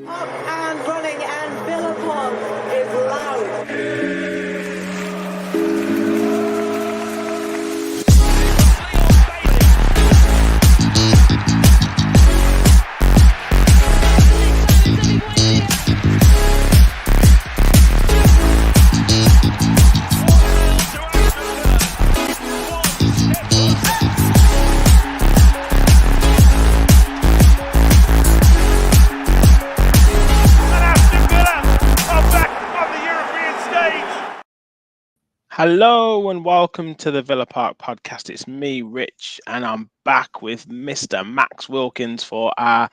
Up and running, and Villa is loud. Hello and welcome to the Villa Park podcast. It's me, Rich, and I'm back with Mr. Max Wilkins for our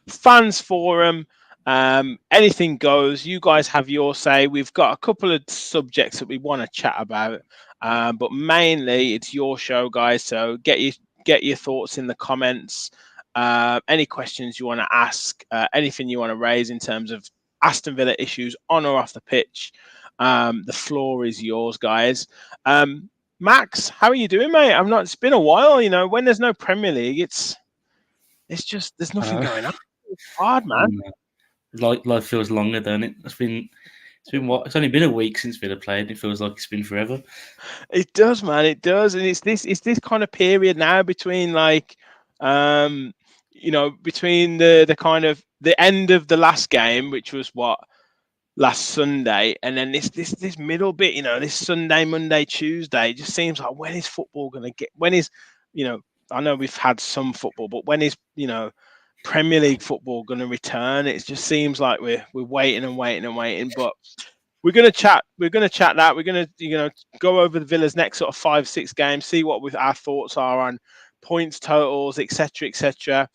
fans forum. Anything goes. You guys have your say. We've got a couple of subjects that we want to chat about, but mainly it's your show, guys. So get your thoughts in the comments. Any questions you want to ask, anything you want to raise in terms of Aston Villa issues on or off the pitch. The floor is yours, guys. Max, how are you doing, mate? It's been a while, when there's no Premier League, it's just there's nothing going on. It's hard, man. Life feels longer, doesn't it? It's only been a week since Villa played. It feels like it's been forever. It does, man. It does. And it's this kind of period now between between the kind of the end of the last game, which was last Sunday, and then this middle bit, this Sunday, Monday, Tuesday, it just seems like when is football going to get? When is, I know we've had some football, but when is Premier League football going to return? It just seems like we're waiting and waiting and waiting. But we're going to chat. We're going to chat that. We're going to go over the Villa's next sort of 5-6 games, see what our thoughts are on points totals, etc., etc.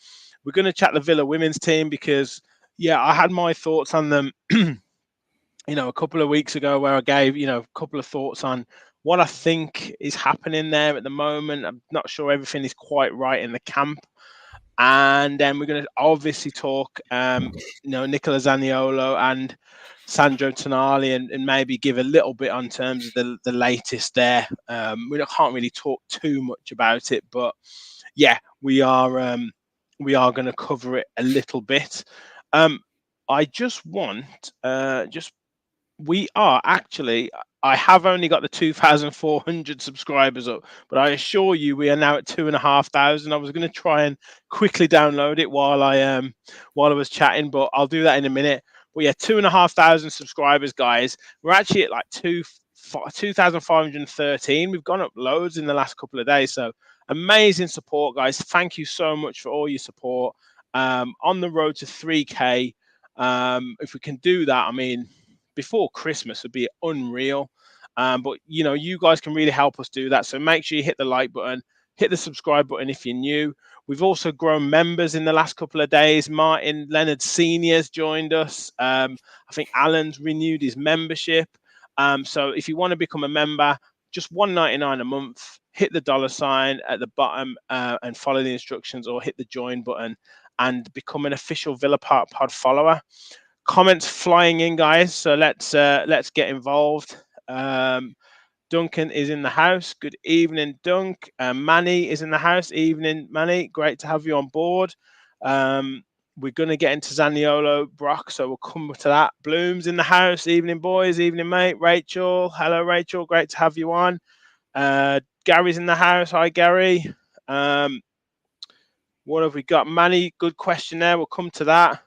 We're going to chat the Villa women's team because I had my thoughts on them. A couple of weeks ago where I gave, a couple of thoughts on what I think is happening there at the moment. I'm not sure everything is quite right in the camp. And then we're going to obviously talk, Nicola Zaniolo and Sandro Tonali and maybe give a little bit on terms of the latest there. We can't really talk too much about it, but we are going to cover it a little bit. I just want I have only got the 2,400 subscribers up, but I assure you we are now at 2,500. I was going to try and quickly download it while I was chatting, but I'll do that in a minute. But 2,500 subscribers, guys. We're actually at like 2,513. We've gone up loads in the last couple of days. So amazing support, guys. Thank you so much for all your support. On the road to 3K. If we can do that, before Christmas would be unreal. But you guys can really help us do that. So make sure you hit the like button, hit the subscribe button if you're new. We've also grown members in the last couple of days. Martin Leonard Senior's joined us. I think Alan's renewed his membership. So if you want to become a member, just $1.99 a month, hit the $ at the bottom and follow the instructions, or hit the join button and become an official Villa Park Pod follower. Comments flying in, guys. So let's get involved. Duncan is in the house. Good evening, Dunk. Manny is in the house. Evening, Manny. Great to have you on board. We're going to get into Zaniolo, Brock, so we'll come to that. Bloom's in the house. Evening, boys. Evening, mate. Rachel. Hello, Rachel. Great to have you on. Gary's in the house. Hi, Gary. What have we got? Manny, good question there. We'll come to that.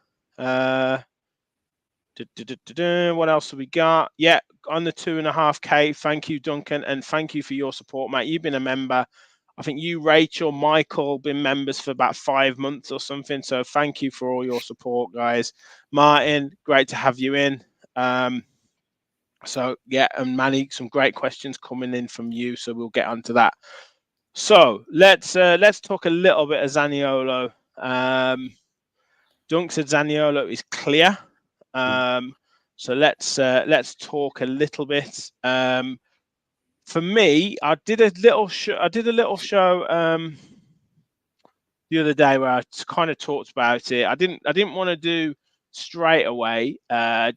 What else have we got? On the 2.5K. Thank you, Duncan, and thank you for your support, mate. You've been a member. I think you, Rachel, Michael, been members for about 5 months or something. So thank you for all your support, guys. Martin, great to have you in. And Manny, some great questions coming in from you. So we'll get onto that. So let's talk a little bit of Zaniolo. Dunk said Zaniolo is clear. So let's talk a little bit. For me, I did a little show the other day where I kind of talked about it. I didn't want to do straight away,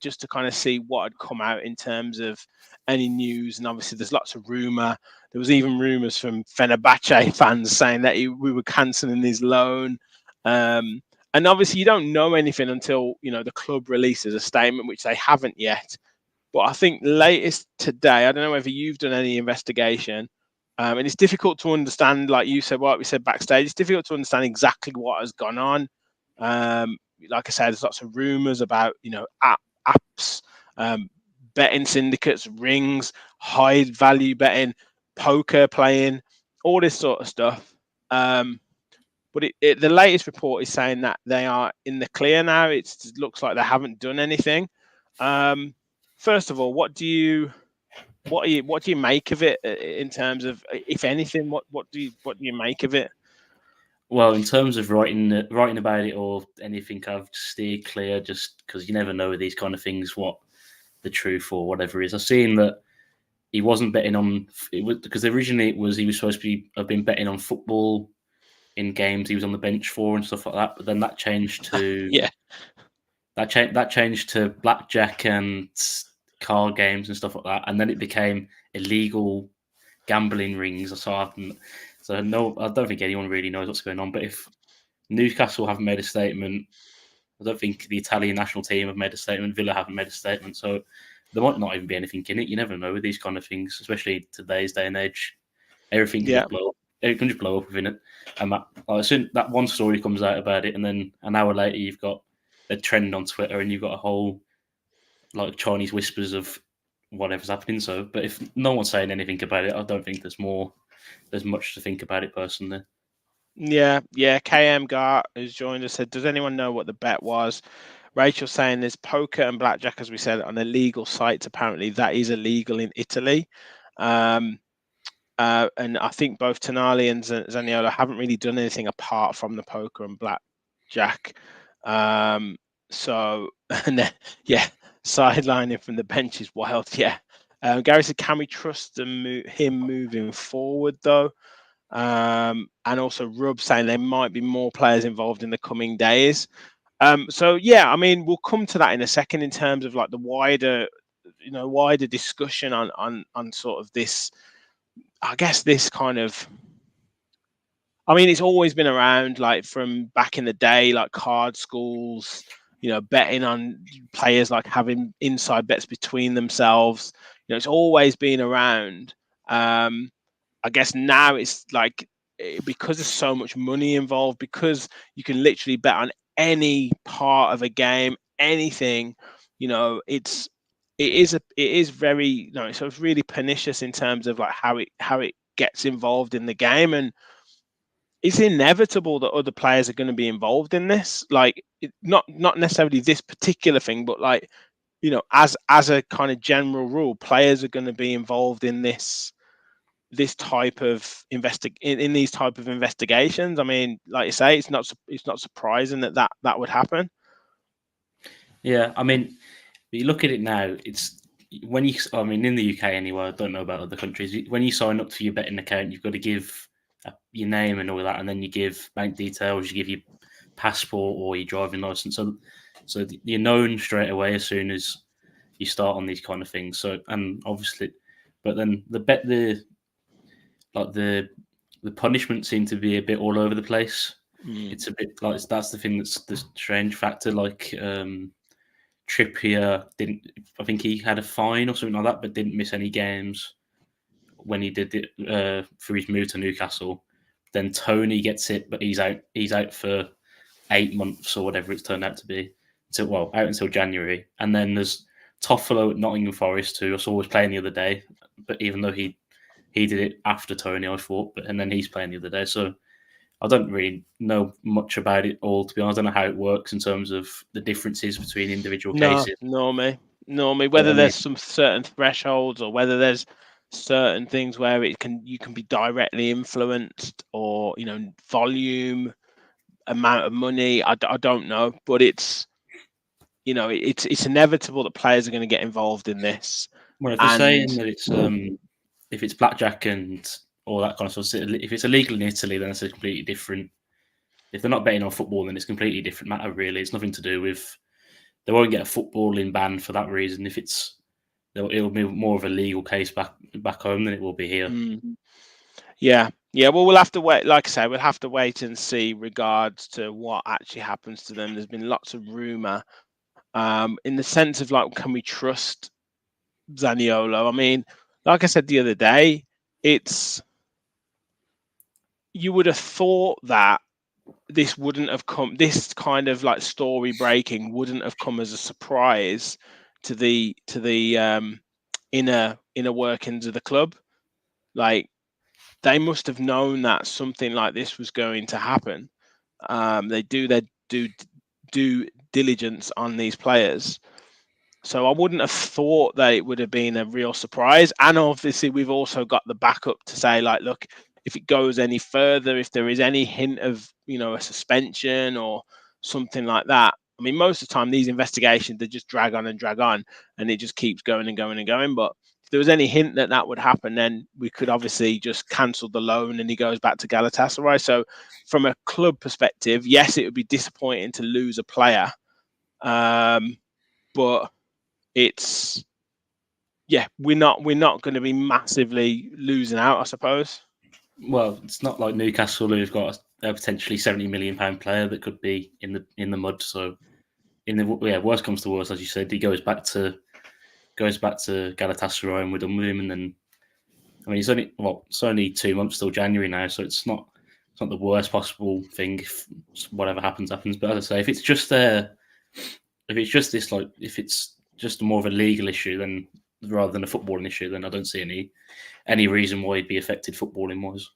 just to kind of see what had come out in terms of any news. And obviously, there's lots of rumor. There was even rumors from Fenerbahce fans saying that we were cancelling his loan. And and obviously you don't know anything until the club releases a statement, which they haven't yet. But I think latest today, I don't know whether you've done any investigation, and it's difficult to understand, like you said, what we said backstage. It's difficult to understand exactly what has gone on. Like I said, there's lots of rumours about apps, betting syndicates, rings, high value betting, poker playing, all this sort of stuff. But the latest report is saying that they are in the clear now. It looks like they haven't done anything. First of all, what do you make of it in terms of, if anything, what do you make of it? Well, in terms of writing about it or anything, I've steered clear just because you never know with these kind of things what the truth or whatever is. I've seen that he wasn't betting on it because originally he was supposed to have been betting on football in games he was on the bench for and stuff like that. But then that changed to that changed to blackjack and card games and stuff like that, and then it became illegal gambling rings. So no, I don't think anyone really knows what's going on. But if Newcastle haven't made a statement, I don't think the Italian national team have made a statement. Villa haven't made a statement, so there might not even be anything in it. You never know with these kind of things, especially today's day and age. Everything can just blow up. It can just blow up within it. And as soon that one story comes out about it, and then an hour later you've got a trend on Twitter, and you've got a whole like Chinese whispers of whatever's happening. So, but if no one's saying anything about it, I don't think there's much to think about it personally. Yeah. KM Gart, who's joined us, said, "Does anyone know what the bet was?" Rachel saying there's poker and blackjack, as we said, on illegal sites. Apparently, that is illegal in Italy. And I think both Tonali and Zaniolo haven't really done anything apart from the poker and blackjack. So, and then, sidelining from the bench is wild. Yeah. Gary said, "Can we trust him moving forward, though?" And also Rub saying there might be more players involved in the coming days. So yeah, I mean, we'll come to that in a second in terms of like the wider discussion on sort of this. I guess this kind of. I mean, it's always been around, like from back in the day, like card schools. Betting on players, like having inside bets between themselves. It's always been around. I guess now it's like, because there's so much money involved, because you can literally bet on any part of a game, anything. It is very, so it's really pernicious in terms of like how it gets involved in the game, and it's inevitable that other players are going to be involved in this. Like, not necessarily this particular thing, but like, as a kind of general rule, players are going to be involved in this type of in these type of investigations. I mean, like you say, it's not surprising that would happen. Yeah, I mean, you look at it now. It's when you, I mean, in the UK anyway. I don't know about other countries. When you sign up to your betting account, you've got to give your name and all that, and then you give bank details, you give your passport or your driving license. So you're known straight away as soon as you start on these kind of things. So, and obviously, but then the punishment seem to be a bit all over the place. It's a bit like, that's the thing that's the strange factor. Like Trippier didn't. I think he had a fine or something like that, but didn't miss any games when he did it for his move to Newcastle. Then Tony gets it, but he's out. He's out for 8 months or whatever it's turned out to be. Out until January. And then there's Toffolo at Nottingham Forest, who I saw was playing the other day. But even though he did it after Tony, I thought, and then he's playing the other day. So I don't really know much about it all, to be honest. I don't know how it works in terms of the differences between individual cases. Normally, whether there's some certain thresholds, or whether there's certain things where you can be directly influenced, or volume, amount of money. I don't know, but it's inevitable that players are going to get involved in this. Well, if they're saying that it's if it's blackjack and all that kind of stuff, if it's illegal in Italy, then it's a completely different. If they're not betting on football, then it's a completely different matter. Really, it's nothing to do with. They won't get a footballing ban for that reason. If it'll be more of a legal case back home than it will be here. Yeah, Yeah, well, we'll have to wait. Like I say, we'll have to wait and see regards to what actually happens to them. There's been lots of rumor, in the sense of like, can we trust Zaniolo? I mean, like I said the other day, you would have thought that this wouldn't have come. This kind of like story breaking wouldn't have come as a surprise to the inner workings of the club. Like, they must have known that something like this was going to happen. They do their due diligence on these players. So I wouldn't have thought that it would have been a real surprise. And obviously, we've also got the backup to say, like, look, if it goes any further, if there is any hint of, a suspension or something like that. I mean, most of the time, these investigations, they just drag on, and it just keeps going and going and going. But if there was any hint that that would happen, then we could obviously just cancel the loan and he goes back to Galatasaray. So from a club perspective, yes, it would be disappointing to lose a player. But we're not going to be massively losing out, I suppose. Well, it's not like Newcastle, who've got a potentially £70 million player that could be in the mud. So, worst comes to worst, as you said, he goes back to Galatasaray, and we're done with him. And then, I mean, it's only 2 months till January now, so it's not the worst possible thing. If whatever happens. But as I say, if it's just more of a legal issue then rather than a footballing issue, then I don't see any reason why he'd be affected footballing wise.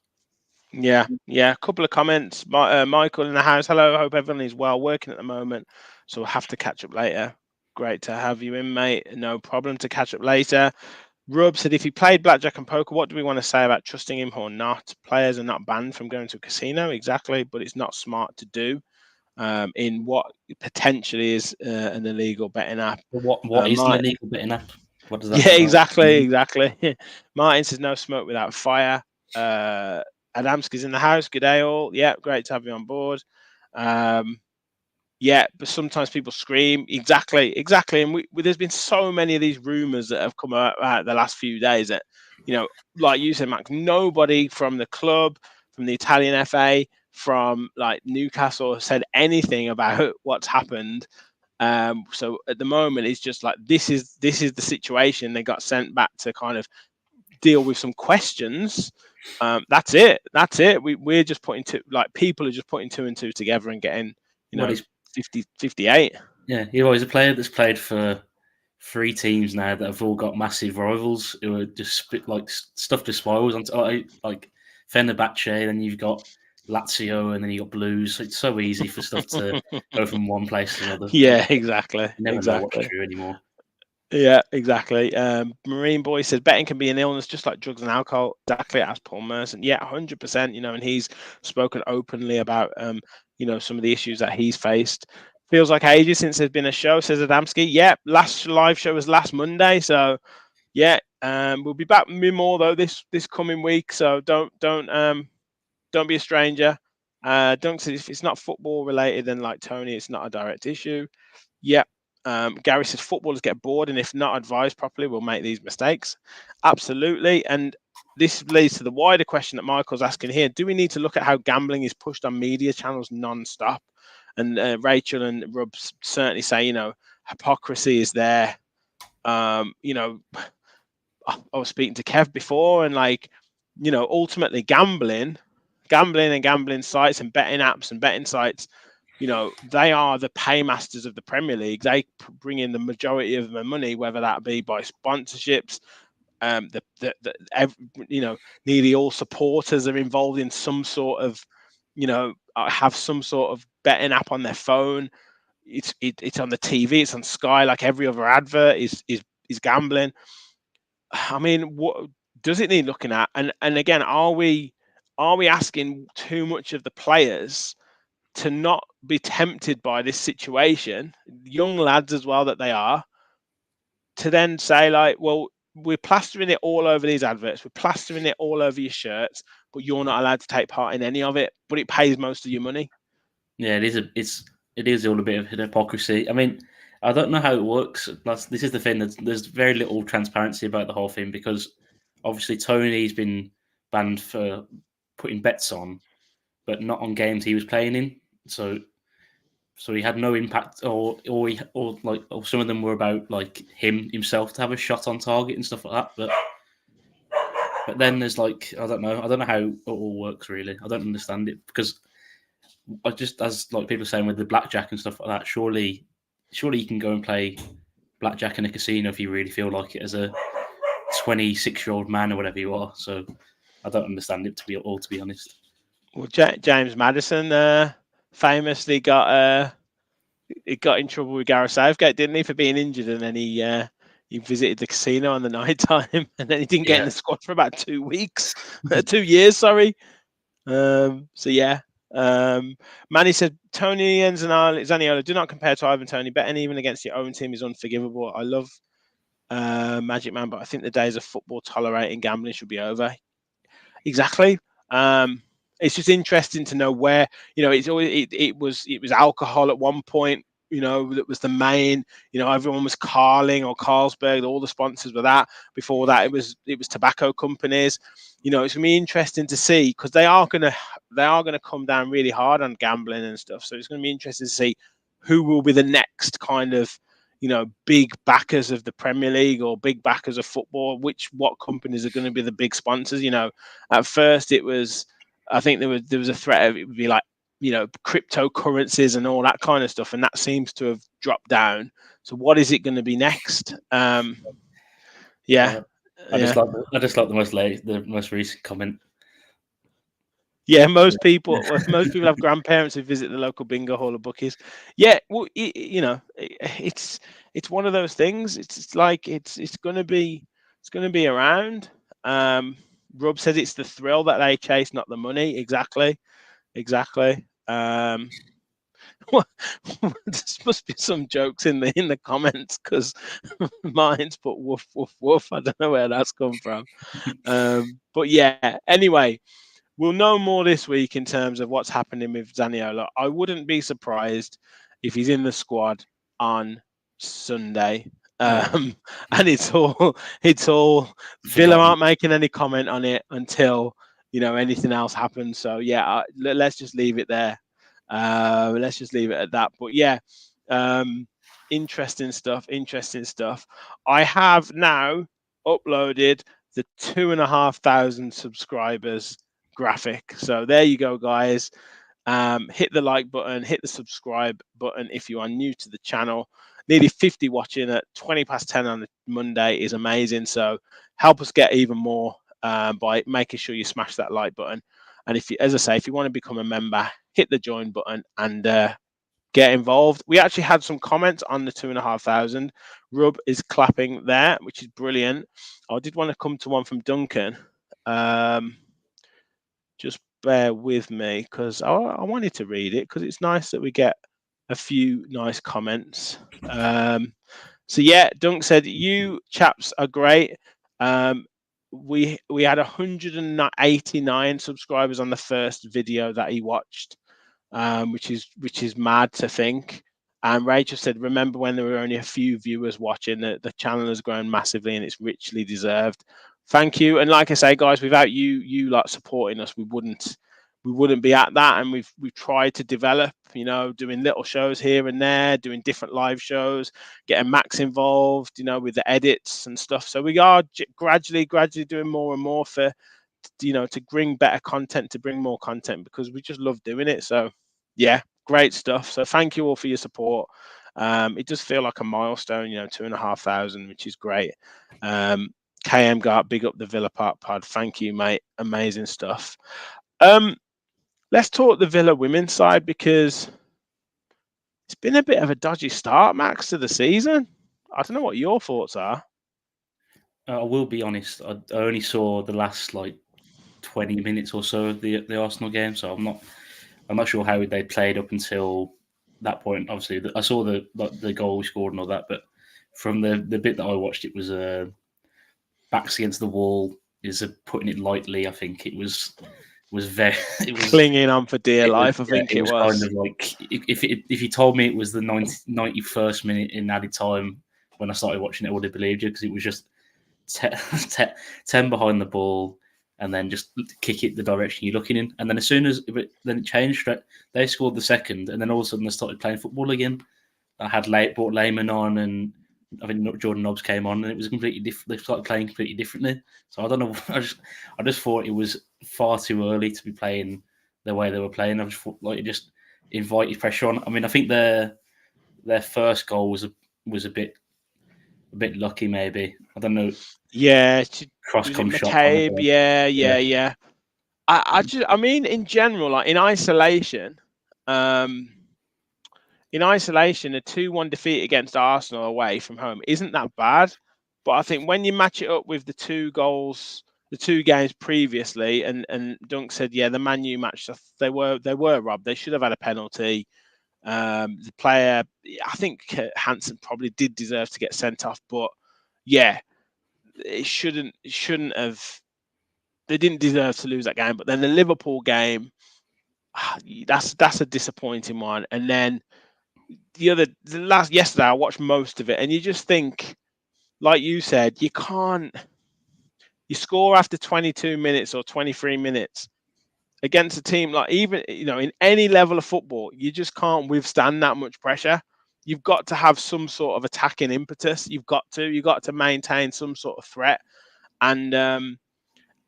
Yeah. A couple of comments. Michael in the house. Hello, hope everyone is well. Working at the moment, so we'll have to catch up later. Great to have you in, mate. No problem to catch up later. Rub said, if he played blackjack and poker, what do we want to say about trusting him or not? Players are not banned from going to a casino, exactly, but it's not smart to do in what potentially is an illegal betting app. What is an illegal betting app? What does that? Yeah, exactly. Martin says, no smoke without fire. Adamski's in the house. Good day, all. Yeah, great to have you on board. Yeah, but sometimes people scream. Exactly. And there's been so many of these rumors that have come out the last few days that, like you said, Max, nobody from the club, from the Italian FA, from like Newcastle said anything about what's happened. So at the moment, it's just like this is the situation. They got sent back to kind of deal with some questions. That's it. We're just people are just putting 2 and 2 together and getting 50, 58. Yeah, he's a player that's played for 3 teams now that have all got massive rivals who are just stuff just spirals onto like Fenerbahce. Then you've got Lazio, and then you got Blues. It's so easy for stuff to go from one place to another. Yeah, exactly. You never know what's true anymore. Yeah, exactly. Marine Boy says betting can be an illness just like drugs and alcohol. Exactly, as Paul Merson. Yeah, 100%. And he's spoken openly about some of the issues that he's faced. Feels like ages since there's been a show, says Adamski. Yeah, last live show was last Monday. So yeah, we'll be back with more though this coming week. So don't be a stranger. Don't say if it's not football related, then like Tony, it's not a direct issue. Yeah. Gary says footballers get bored, and if not advised properly, will make these mistakes. Absolutely. And this leads to the wider question that Michael's asking here. Do we need to look at how gambling is pushed on media channels non-stop? And Rachel and Rob certainly say, hypocrisy is there. I was speaking to Kev before, and ultimately gambling and gambling sites and betting apps and betting sites, they are the paymasters of the Premier League. They bring in the majority of the money, whether that be by sponsorships. Nearly all supporters are involved in some sort of, have some sort of betting app on their phone. It's on the TV. It's on Sky. Like every other advert is gambling. I mean, what does it need looking at? And again, are we asking too much of the players to not be tempted by this situation, young lads as well that they are, to then say like, well, we're plastering it all over these adverts, we're plastering it all over your shirts, but you're not allowed to take part in any of it, but it pays most of your money. Yeah, it is all a bit of hypocrisy. I mean, I don't know how it works. This is the thing, there's very little transparency about the whole thing, because obviously Tony's been banned for putting bets on, but not on games he was playing in. So he had no impact, or some of them were about like himself to have a shot on target and stuff like that. But then there's like I don't know how it all works really. I don't understand it because I just as like people are saying with the blackjack and stuff like that. Surely you can go and play blackjack in a casino if you really feel like it as a 26-year-old man or whatever you are. So I don't understand it to be honest. Well, James Maddison famously got in trouble with Gareth Southgate, didn't he, for being injured, and then he visited the casino on the night time, and then he didn't get in the squad for about 2 weeks, 2 years, sorry. So yeah. Manny said Tony and Zaniolo do not compare to Ivan Toney. Betting even against your own team is unforgivable. I love Magic Man, but I think the days of football tolerating gambling should be over. Exactly. It's just interesting to know where, it's always it was alcohol at one point, that was the main, everyone was Carling or Carlsberg, all the sponsors were that. Before that it was tobacco companies. It's going to be interesting to see, because they are going to come down really hard on gambling and stuff. So it's going to be interesting to see who will be the next kind of, big backers of the Premier League or big backers of football. What companies are going to be the big sponsors? At first it was, I think there was a threat of it would be like, cryptocurrencies and all that kind of stuff, and that seems to have dropped down. So what is it going to be next? I just like the most recent comment. Yeah, most people have grandparents who visit the local bingo hall or bookies. Yeah, well, it's one of those things. It's like it's going to be around. Rob says it's the thrill that they chase, not the money. Exactly. There must be some jokes in the comments, because mine's put woof woof woof. I don't know where that's come from. But yeah, anyway, we'll know more this week in terms of what's happening with Zaniolo. I wouldn't be surprised if he's in the squad on Sunday. And it's all Villa aren't making any comment on it until anything else happens. So yeah, let's just leave it there. Let's just leave it at that. But yeah, interesting stuff. I have now uploaded the 2,500 subscribers graphic. So there you go, guys. Hit the like button, hit the subscribe button if you are new to the channel. Nearly 50 watching at 10:20 on the Monday is amazing. So help us get even more by making sure you smash that like button. And if you want to become a member, hit the join button and get involved. We actually had some comments on the 2,500. Rub is clapping there, which is brilliant. I did want to come to one from Duncan. Just bear with me, because I wanted to read it, because it's nice that we get a few nice comments. So yeah, Dunk said, you chaps are great. We had 189 subscribers on the first video that he watched, which is mad to think. And Rachel said, remember when there were only a few viewers watching? The channel has grown massively and it's richly deserved. Thank you. And like I say, guys, without you like supporting us, we wouldn't be at that. And we've tried to develop, doing little shows here and there, doing different live shows, getting Max involved, with the edits and stuff. So we are gradually doing more and more to bring better content, to bring more content, because we just love doing it. So yeah, great stuff. So thank you all for your support. It does feel like a milestone, 2,500, which is great. KM Gart, big up the Villa Park pod. Thank you, mate. Amazing stuff. Let's talk the Villa women's side, because it's been a bit of a dodgy start, Max, to the season. I don't know what your thoughts are. I will be honest. I only saw the last 20 minutes or so of the Arsenal game, so I'm not sure how they played up until that point. Obviously, I saw the goal we scored and all that, but from the bit that I watched, it was backs against the wall. Is putting it lightly. I think it was very. It was clinging on for dear life. I think it was kind of like if you told me it was the 91st minute in added time when I started watching it, I would have believed you, because it was just 10 behind the ball. and then just kick it the direction you're looking in. And then as soon as then it changed, they scored the second, and then all of a sudden they started playing football again. I had brought Lehman on, and I think Jordan Nobbs came on, and it was completely different. They started playing completely differently. So I don't know. I just thought it was far too early to be playing the way they were playing. I just thought like it just invited pressure on. I mean, I think their first goal was a bit lucky, maybe. I don't know. Yeah, Cross was it come shot. McCabe? Yeah. I mean, in general, like in isolation, a 2-1 defeat against Arsenal away from home isn't that bad. But I think when you match it up with the 2 goals, the 2 games previously, and Dunk said, yeah, the Man U match, they were robbed. They should have had a penalty. The player, I think Hansen probably did deserve to get sent off, but yeah, it shouldn't have. They didn't deserve to lose that game. But then the Liverpool game, that's a disappointing one. And then yesterday, I watched most of it, and you just think, like you said, you score after 22 minutes or 23 minutes against a team like, even in any level of football, you just can't withstand that much pressure. You've got to have some sort of attacking impetus. You've got to maintain some sort of threat, and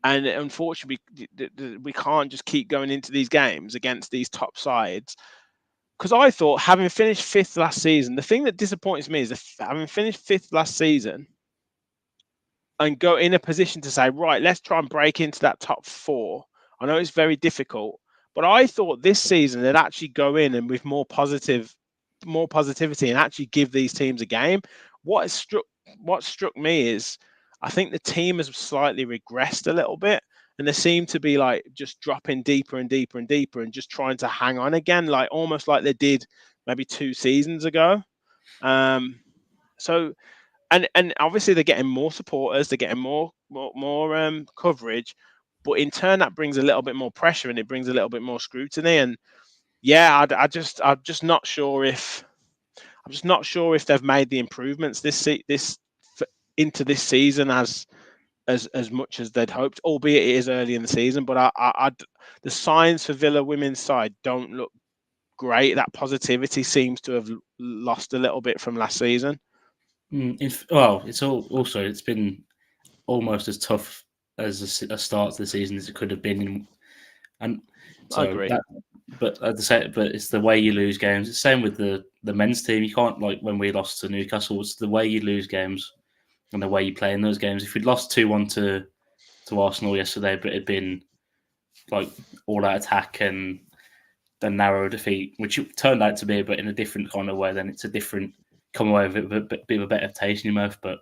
unfortunately, we can't just keep going into these games against these top sides. Because I thought, having finished 5th last season, the thing that disappoints me is having finished 5th last season and go in a position to say, right, let's try and break into that top 4. I know it's very difficult, but I thought this season they'd actually go in and with more positivity and actually give these teams a game. What struck me is I think the team has slightly regressed a little bit, and they seem to be like just dropping deeper and deeper and deeper and just trying to hang on again, like almost like they did maybe 2 seasons ago. So and obviously they're getting more supporters, they're getting more coverage, but in turn that brings a little bit more pressure and it brings a little bit more scrutiny. And yeah, I'm just not sure if they've made the improvements into this season as much as they'd hoped, albeit it is early in the season. But the signs for Villa women's side don't look great. That positivity seems to have lost a little bit from last season. It's been almost as tough as a start to the season as it could have been, and so I agree. But it's the way you lose games. It's the same with the men's team. You can't, like when we lost to Newcastle, it's the way you lose games and the way you play in those games. If we'd lost 2-1 to Arsenal yesterday, but it'd been like all out attack and a narrow defeat, which it turned out to be, but in a different kind of way, then it's a different come away with a bit of a better taste in your mouth. But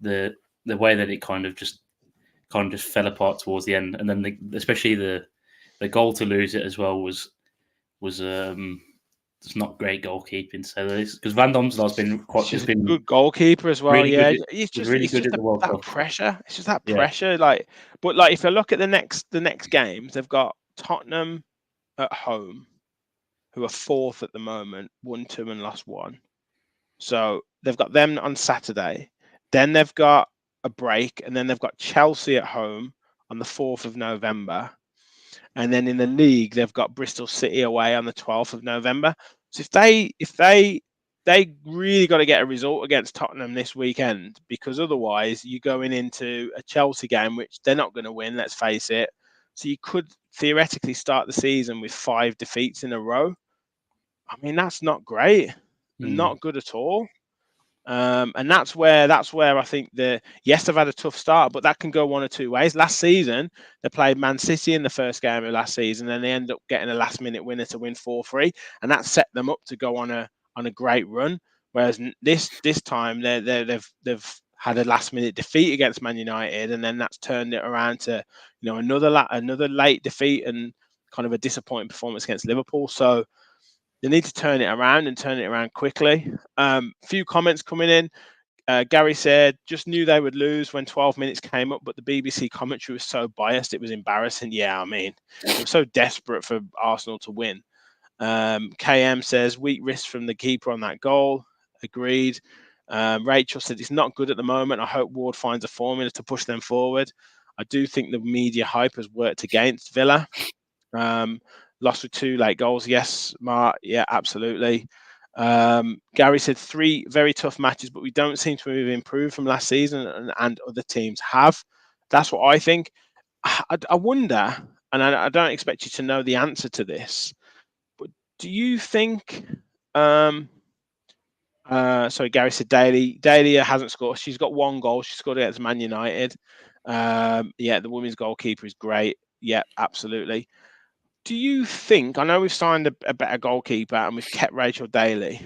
the way that it kind of just fell apart towards the end, and then especially the goal to lose it as well was it's not great goalkeeping. So because Van Domselaar's been good goalkeeper as well. Really yeah, good, it's just really good at the World Cup. Pressure. It's just that pressure. Like, but like if I look at the next games, they've got Tottenham at home, who are 4th at the moment, 1-2 and lost 1. So they've got them on Saturday. Then they've got a break, and then they've got Chelsea at home on the 4th of November. And then in the league, they've got Bristol City away on the 12th of November. So if they really got to get a result against Tottenham this weekend, because otherwise you're going into a Chelsea game, which they're not going to win, let's face it. So you could theoretically start the season with 5 defeats in a row. I mean, that's not great, not good at all. And that's where I think they've had a tough start, but that can go one or two ways. Last season, they played Man City in the first game of last season, and they end up getting a last-minute winner to win 4-3, and that set them up to go on a great run. Whereas this time they've had a last-minute defeat against Man United, and then that's turned it around to another late defeat and kind of a disappointing performance against Liverpool. So they need to turn it around quickly. Few comments coming in. Gary said, just knew they would lose when 12 minutes came up, but the BBC commentary was so biased, it was embarrassing. Yeah, I mean, it was so desperate for Arsenal to win. KM says, weak wrist from the keeper on that goal. Agreed. Rachel said, it's not good at the moment. I hope Ward finds a formula to push them forward. I do think the media hype has worked against Villa. Lost with 2 late goals. Yes, Mark. Yeah, absolutely. Gary said 3 very tough matches, but we don't seem to have improved from last season, and other teams have. That's what I think. I wonder, and I don't expect you to know the answer to this, but do you think? Sorry, Gary said Dahlia hasn't scored. She's got 1 goal. She scored against Man United. Yeah, the women's goalkeeper is great. Yeah, absolutely. Do you think? I know we've signed a better goalkeeper and we've kept Rachel Daly.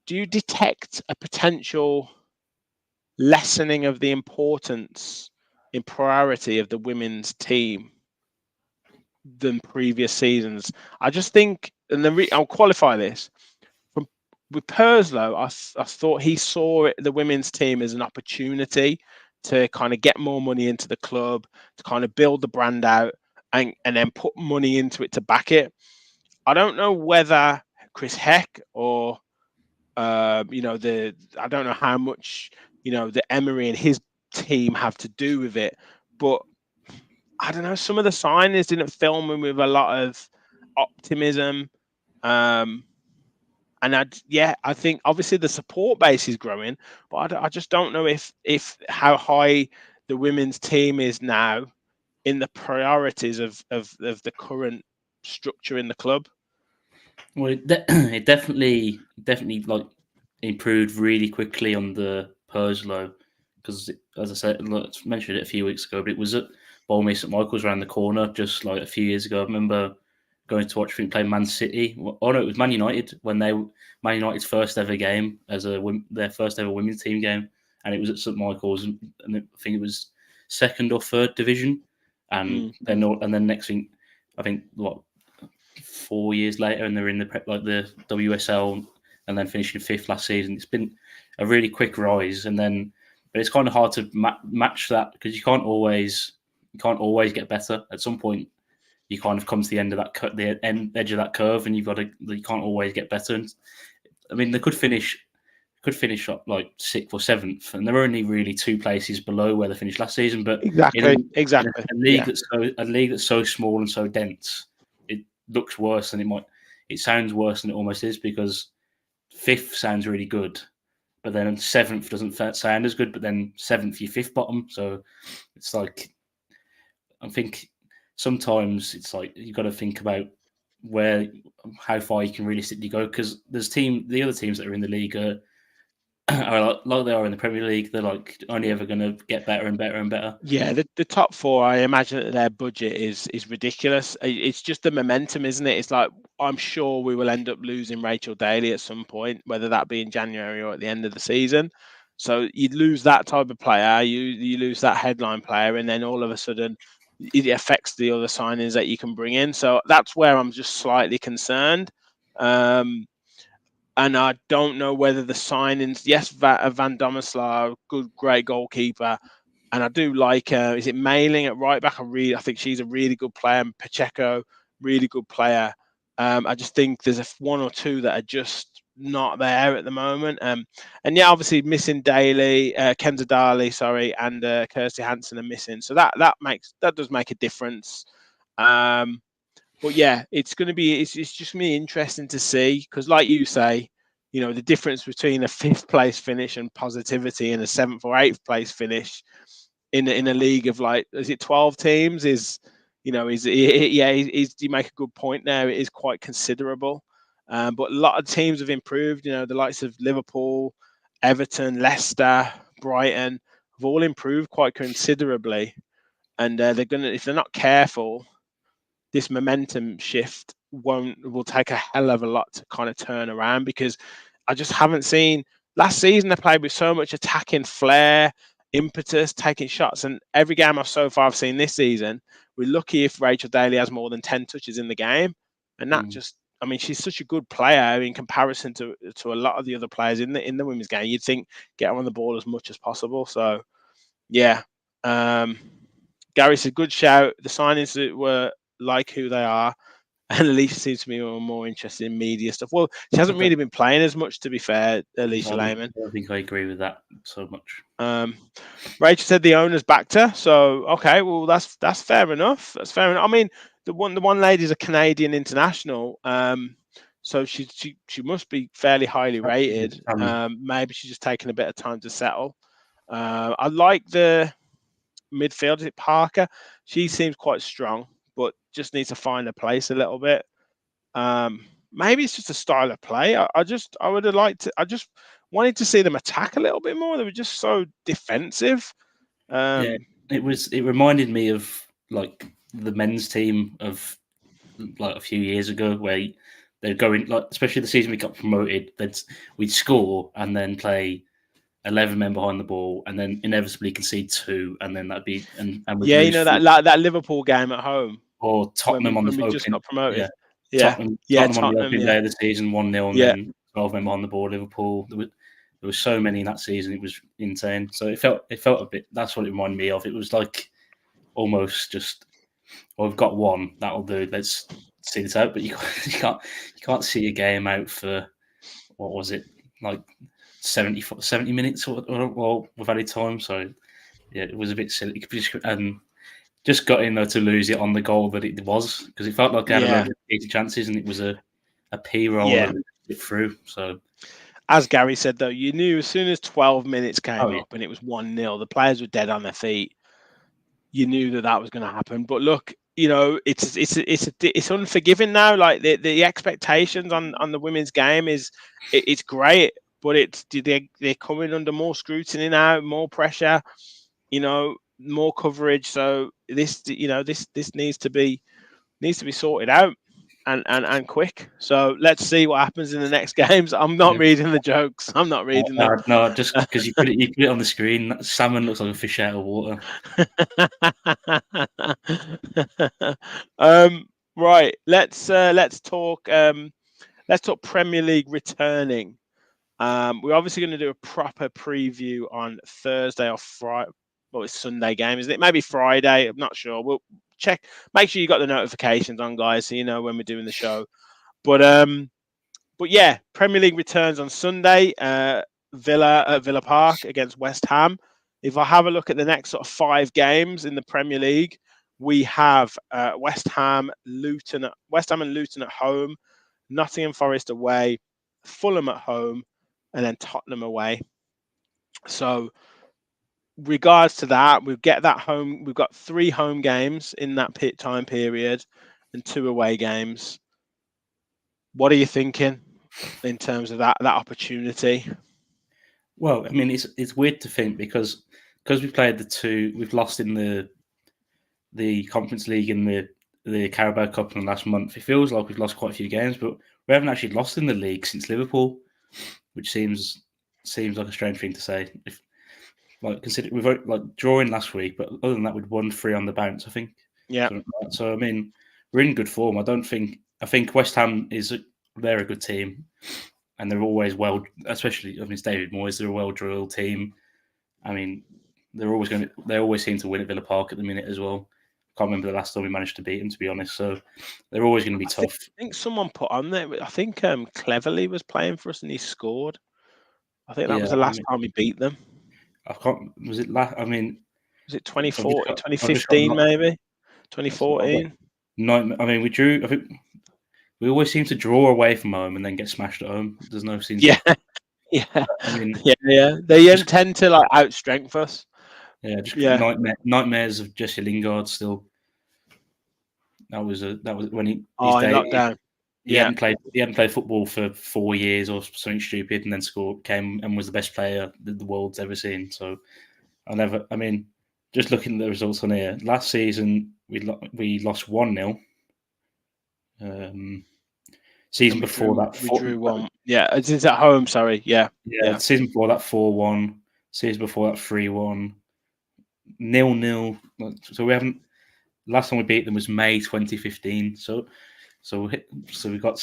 Do you detect a potential lessening of the importance in priority of the women's team than previous seasons? I just think, and I'll qualify this. With Perslow, I thought he saw the women's team as an opportunity to kind of get more money into the club, to kind of build the brand out, and then put money into it to back it. I don't know whether Chris Heck or I don't know how much the Emery and his team have to do with it, but I don't know. Some of the signings didn't fill me with a lot of optimism. And I think obviously the support base is growing, but I just don't know if how high the women's team is now in the priorities of the current structure in the club. Well, it definitely like improved really quickly on the Perslow because, as I said, I mentioned it a few weeks ago, but it was at Balmy St Michael's around the corner just like a few years ago. I remember going to watch them play Man City. Oh no, it was Man United when Man United's first ever game as their first ever women's team game, and it was at St Michael's, and I think it was 2nd or 3rd division, and then next thing, I think 4 years later, and they're in the WSL, and then finishing 5th last season. It's been a really quick rise, but it's kind of hard to match that because you can't always get better. At some point, you kind of come to the end of that edge of that curve, and you can't always get better. And, I mean, they could finish up like 6th or 7th, and they're only really 2 places below where they finished last season. But exactly, in a league that's so small and so dense, it looks worse than it might. It sounds worse than it almost is because 5th sounds really good, but then 7th doesn't sound as good. But then 7th, you're 5th bottom, so it's like I think sometimes it's like you've got to think about how far you can realistically go because the other teams that are in the league are like they are in the Premier League. They're like only ever going to get better and better and better. Yeah, the top 4, I imagine that their budget is ridiculous. It's just the momentum, isn't it? It's like I'm sure we will end up losing Rachel Daly at some point, whether that be in January or at the end of the season. So you lose that type of player, you lose that headline player, and then all of a sudden it affects the other signings that you can bring in. So that's where I'm just slightly concerned. And I don't know whether the signings, yes, Van Domislav, great goalkeeper, and I do like, is it Mailing at right back? I think she's a really good player. And Pacheco, really good player. I just think there's 1 or 2 that are just not there at the moment. And yeah, obviously missing Daly, Kenza Daly, sorry, and Kirsty Hansen are missing. So that does make a difference. But yeah, it's just going to be interesting to see because, like you say, the difference between a 5th place finish and positivity and a 7th or 8th place finish in a league of is it 12 teams you make a good point there. It is quite considerable, but a lot of teams have improved. The likes of Liverpool, Everton, Leicester, Brighton have all improved quite considerably, and they're gonna, if they're not careful, this momentum shift will take a hell of a lot to kind of turn around because I just haven't seen. Last season they played with so much attacking flair, impetus, taking shots, and every game I've seen this season, we're lucky if Rachel Daly has more than 10 touches in the game, and that she's such a good player in comparison to a lot of the other players in the women's game. You'd think get her on the ball as much as possible. So yeah, Gary said good shout. The signings that were like who they are. and Alicia seems to be more interested in media stuff. Well, she hasn't really been playing as much, to be fair, Alicia Lehman. I think I agree with that so much. Rachel said the owners backed her, so okay, well that's fair enough. That's fair enough. I mean, the one lady's a Canadian international, so she must be fairly highly rated. Maybe she's just taking a bit of time to settle. I like the midfield. Is it Parker? She seems quite strong, but just needs to find a place a little bit. Maybe it's just a style of play. I would have liked to. I just wanted to see them attack a little bit more. They were just so defensive. Yeah, it reminded me of like the men's team of like a few years ago, where they'd go in, like especially the season we got promoted, we'd score and then play 11 men behind the ball, and then inevitably concede 2, and then that'd be and we'd yeah, lose that Liverpool game at home, or Tottenham when we opening, just got promoted. yeah, Yeah, Tottenham on the opening day of the season 1-0, and Yeah. then 12 men behind the ball. Liverpool, there was so many in that season, it was insane. So it felt a bit. That's what it reminded me of. It was like almost just, well, we've got one, that'll do. Let's see this out. But you can't see a game out for, what was it, like 70 minutes or with added time. So yeah, it was a bit silly. Just got in there to lose it on the goal that it was, because it felt like they had a lot of easy chances, and it was a P roll and it through. So, as Gary said, though, you knew as soon as 12 minutes came up and it was 1-0, the players were dead on their feet. You knew that was going to happen. But look, it's unforgiving now. Like the expectations on the women's game it's great, but they're coming under more scrutiny now, more pressure, more coverage. So this needs to be sorted out and quick. So let's see what happens in the next games. I'm not reading the jokes. I'm not reading them. No, just because you put it on the screen. That salmon looks like a fish out of water. Right. Let's talk Premier League returning. We're obviously going to do a proper preview on Thursday or Friday. Well, it's Sunday game, isn't it? Maybe Friday. I'm not sure. We'll check. Make sure you got the notifications on, guys, so you know when we're doing the show. But yeah, Premier League returns on Sunday. Villa at Villa Park against West Ham. If I have a look at the next sort of 5 games in the Premier League, we have West Ham and Luton at home, Nottingham Forest away, Fulham at home, and then Tottenham away. So, regards to that, we've got 3 home games in that time period and 2 away games. What are you thinking in terms of that opportunity? Well, I mean, it's weird to think because we've played we've lost in the Conference League and the Carabao Cup in the last month. It feels like we've lost quite a few games, but we haven't actually lost in the league since Liverpool, which seems like a strange thing to say. If consider we've drawing last week, but other than that, we'd won 3 on the bounce, I think. Yeah. So I mean, we're in good form. I think West Ham they're a good team, and they're always especially it's David Moyes. They're a well-drilled team. I mean, they always seem to win at Villa Park at the minute as well. Can't remember the last time we managed to beat them, to be honest. So they're always going to be tough. I think someone put on there. I think Cleverly was playing for us and he scored. I think that was the last time we beat them. I can't. Was it last? I mean, was it 2015 maybe? 2014. No, I mean we drew. I think we always seem to draw away from home and then get smashed at home. There's no seems. Yeah. I mean, yeah. They tend to outstrength us. Yeah, nightmares of Jesse Lingard still. That was when he lockdown. He hadn't played football for 4 years or something stupid, and then came and was the best player that the world's ever seen. So I mean, just looking at the results on here, last season we lost 1-0. Season before that, we drew 1. Yeah, it's at home. Sorry, yeah. Season before that, 4-1. Season before that, 3-1. 0-0. So we haven't. Last time we beat them was May 2015. So we got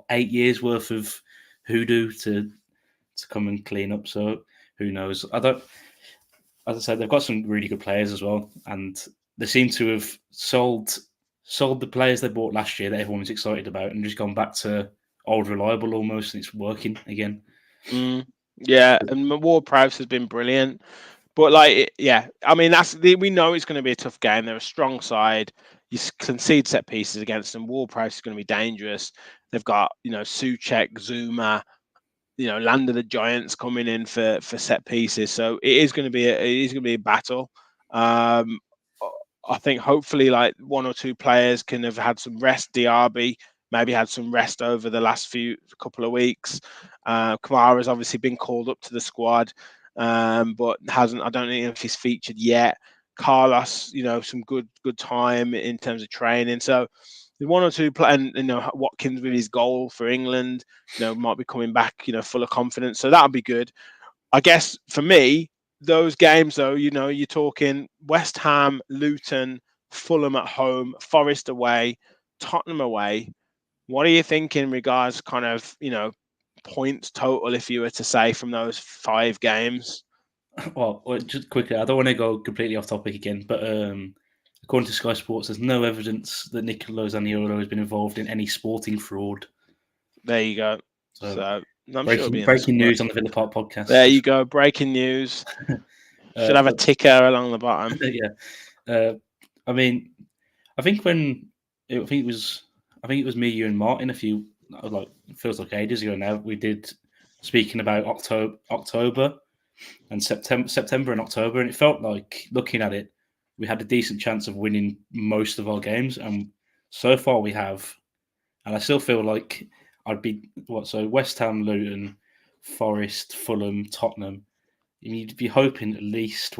8 years worth of hoodoo to come and clean up. So who knows? As I said, they've got some really good players as well, and they seem to have sold sold the players they bought last year that everyone was excited about, and just gone back to old reliable almost, and it's working again. Yeah, and Ward-Prowse has been brilliant. But yeah, I mean we know it's going to be a tough game. They're a strong side. You concede set pieces against them. Ward-Prowse is going to be dangerous. They've got Souček, Zuma, Land of the Giants coming in for set pieces. So it is going to be a battle. I think hopefully like one or two players can have had some rest. Diaby maybe had some rest over the last couple of weeks. Kamara's obviously been called up to the squad, but hasn't. I don't know if he's featured yet. Carlos, some good time in terms of training. So the one or two and Watkins with his goal for England, might be coming back, full of confidence. So that'll be good. I guess for me, those games though, you're talking West Ham, Luton, Fulham at home, Forest away, Tottenham away. What are you thinking in regards kind of, points total, if you were to say, from those 5 games? Well, just quickly, I don't want to go completely off topic again, but according to Sky Sports, there's no evidence that Nicolo Zaniolo has been involved in any sporting fraud. There you go. So I'm breaking news on the Villa Park podcast. There you go, breaking news. Should have a ticker along the bottom. Yeah. I mean, I think it was me, you, and Martin it feels like ages ago now. We did speaking about October and September and October, and it felt like, looking at it, we had a decent chance of winning most of our games, and so far we have. And I still feel like I'd be West Ham, Luton, Forest, Fulham, Tottenham. You'd be hoping at least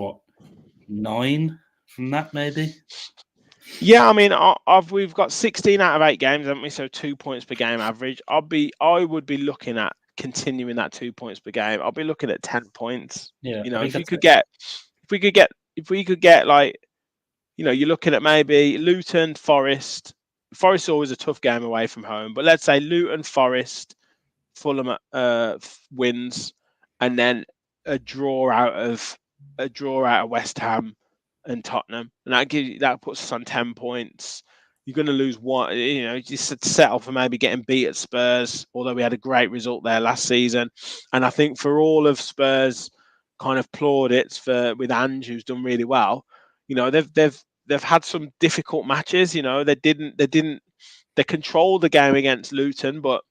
9 from that, maybe. Yeah, I mean, we've got 16 out of 8 games, haven't we? So 2 points per game average. I would be looking at continuing that 2 points per game. I'll be looking at 10 points. Yeah, if we could get like, you're looking at maybe Luton, Forest. Forest is always a tough game away from home, but let's say Luton, Forest, Fulham wins, and then a draw out of West Ham and Tottenham, and that puts us on 10 points. You're going to lose one, just settle for maybe getting beat at Spurs, although we had a great result there last season. And I think for all of Spurs kind of plaudits with Ange, who's done really well, they've had some difficult matches. They controlled the game against Luton, but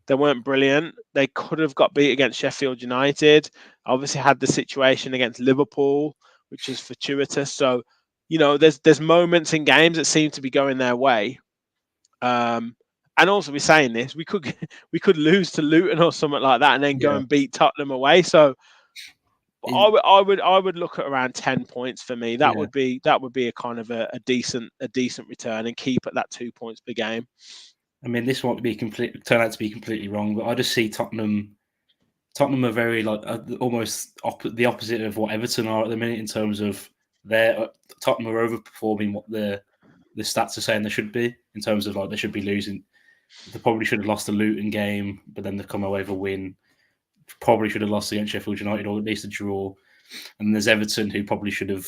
they weren't brilliant. They could have got beat against Sheffield United. Obviously had the situation against Liverpool, which is fortuitous. So, there's moments in games that seem to be going their way. And also, we're saying this, we could lose to Luton or something like that, and then go and beat Tottenham away. So, I would look at around 10 points for me. That would be a kind of a decent return, and keep at that 2 points per game. I mean, this won't turn out to be completely wrong, but I just see Tottenham are very almost the opposite of what Everton are at the minute in terms of Tottenham are overperforming what the stats are saying they should be, in terms of they should be losing. They probably should have lost the Luton game, but then they've come away with a win. Probably should have lost against Sheffield United, or at least a draw. And there's Everton, who probably should have,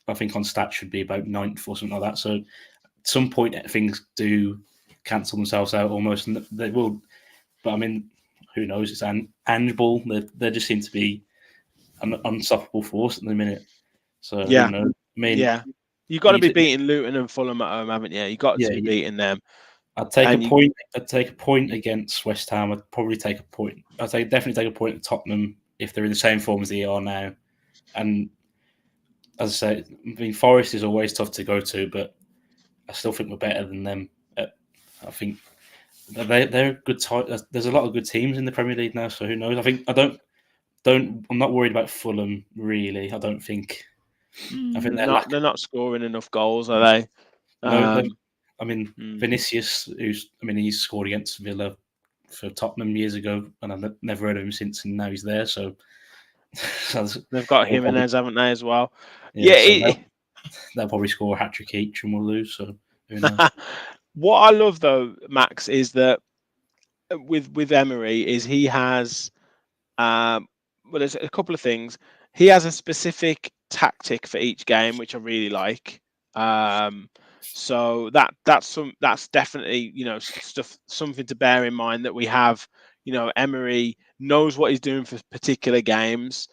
I think on stats should be about 9th or something like that. So at some point things do cancel themselves out almost, and they will. But I mean, who knows? It's Ange ball. They just seem to be an unstoppable force at the minute. So yeah, who knows? I mean, you've got to be beating Luton and Fulham at home, haven't you? You got to be beating them. I'd take a point. I'd take a point against West Ham. I'd probably take a point. Definitely take a point at Tottenham if they're in the same form as they are now. And as I say, I mean, Forest is always tough to go to, but I still think we're better than them. I think they're a good type. There's a lot of good teams in the Premier League now, so who knows? I'm not worried about Fulham really. I don't think. I think they're not scoring enough goals, are they? No, I mean, Vinicius, he's scored against Villa for Tottenham years ago, and I've never heard of him since, and now he's there. So they've got Jimenez, haven't they, as well? They'll probably score a hat-trick each, and we'll lose. So who knows? What I love though, Max, is that with Emery is he has there's a couple of things. He has a specific tactic for each game, which I really like. So that's definitely, you know, something to bear in mind, that we have, you know, Emery knows what he's doing for particular games.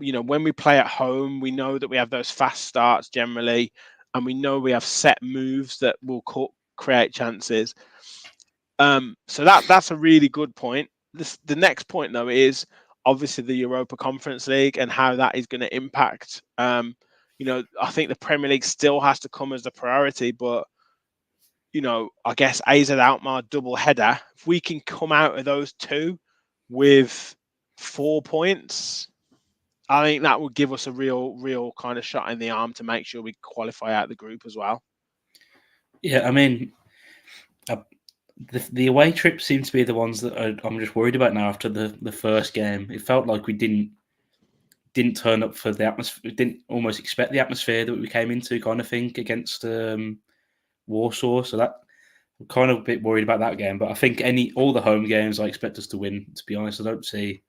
You know, when we play at home, we know that we have those fast starts generally, and we know we have set moves that will create chances. So that's a really good point. The next point, though, is obviously the Europa Conference League and how that is going to impact. You know, I think the Premier League still has to come as the priority, but you know, I guess AZ Alkmaar double header. If we can come out of those two with 4 points, I think that would give us a real kind of shot in the arm to make sure we qualify out the group as well. Yeah, I mean, the away trips seem to be the ones that I'm just worried about now. After the first game, it felt like we didn't turn up for the atmosphere. We didn't almost expect the atmosphere that we came into, kind of thing, against Warsaw. So that I'm kind of a bit worried about that game. But I think all the home games I expect us to win. To be honest, I don't see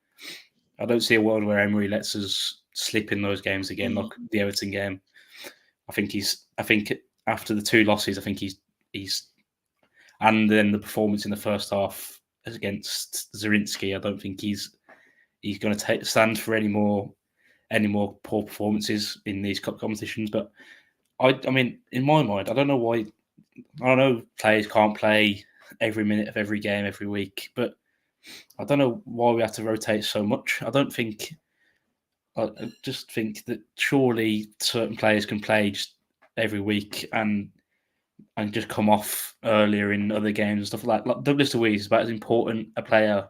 a world where Emery lets us slip in those games again, like the Everton game. I think after the 2 losses, I think he's and then the performance in the first half against Zarinsky, I don't think he's going to stand for any more poor performances in these cup competitions. But I mean, in my mind, I don't know why. I don't know players can't play every minute of every game every week, but I don't know why we have to rotate so much. I just think that surely certain players can play just every week and just come off earlier in other games and stuff like Douglas Luiz is about as important a player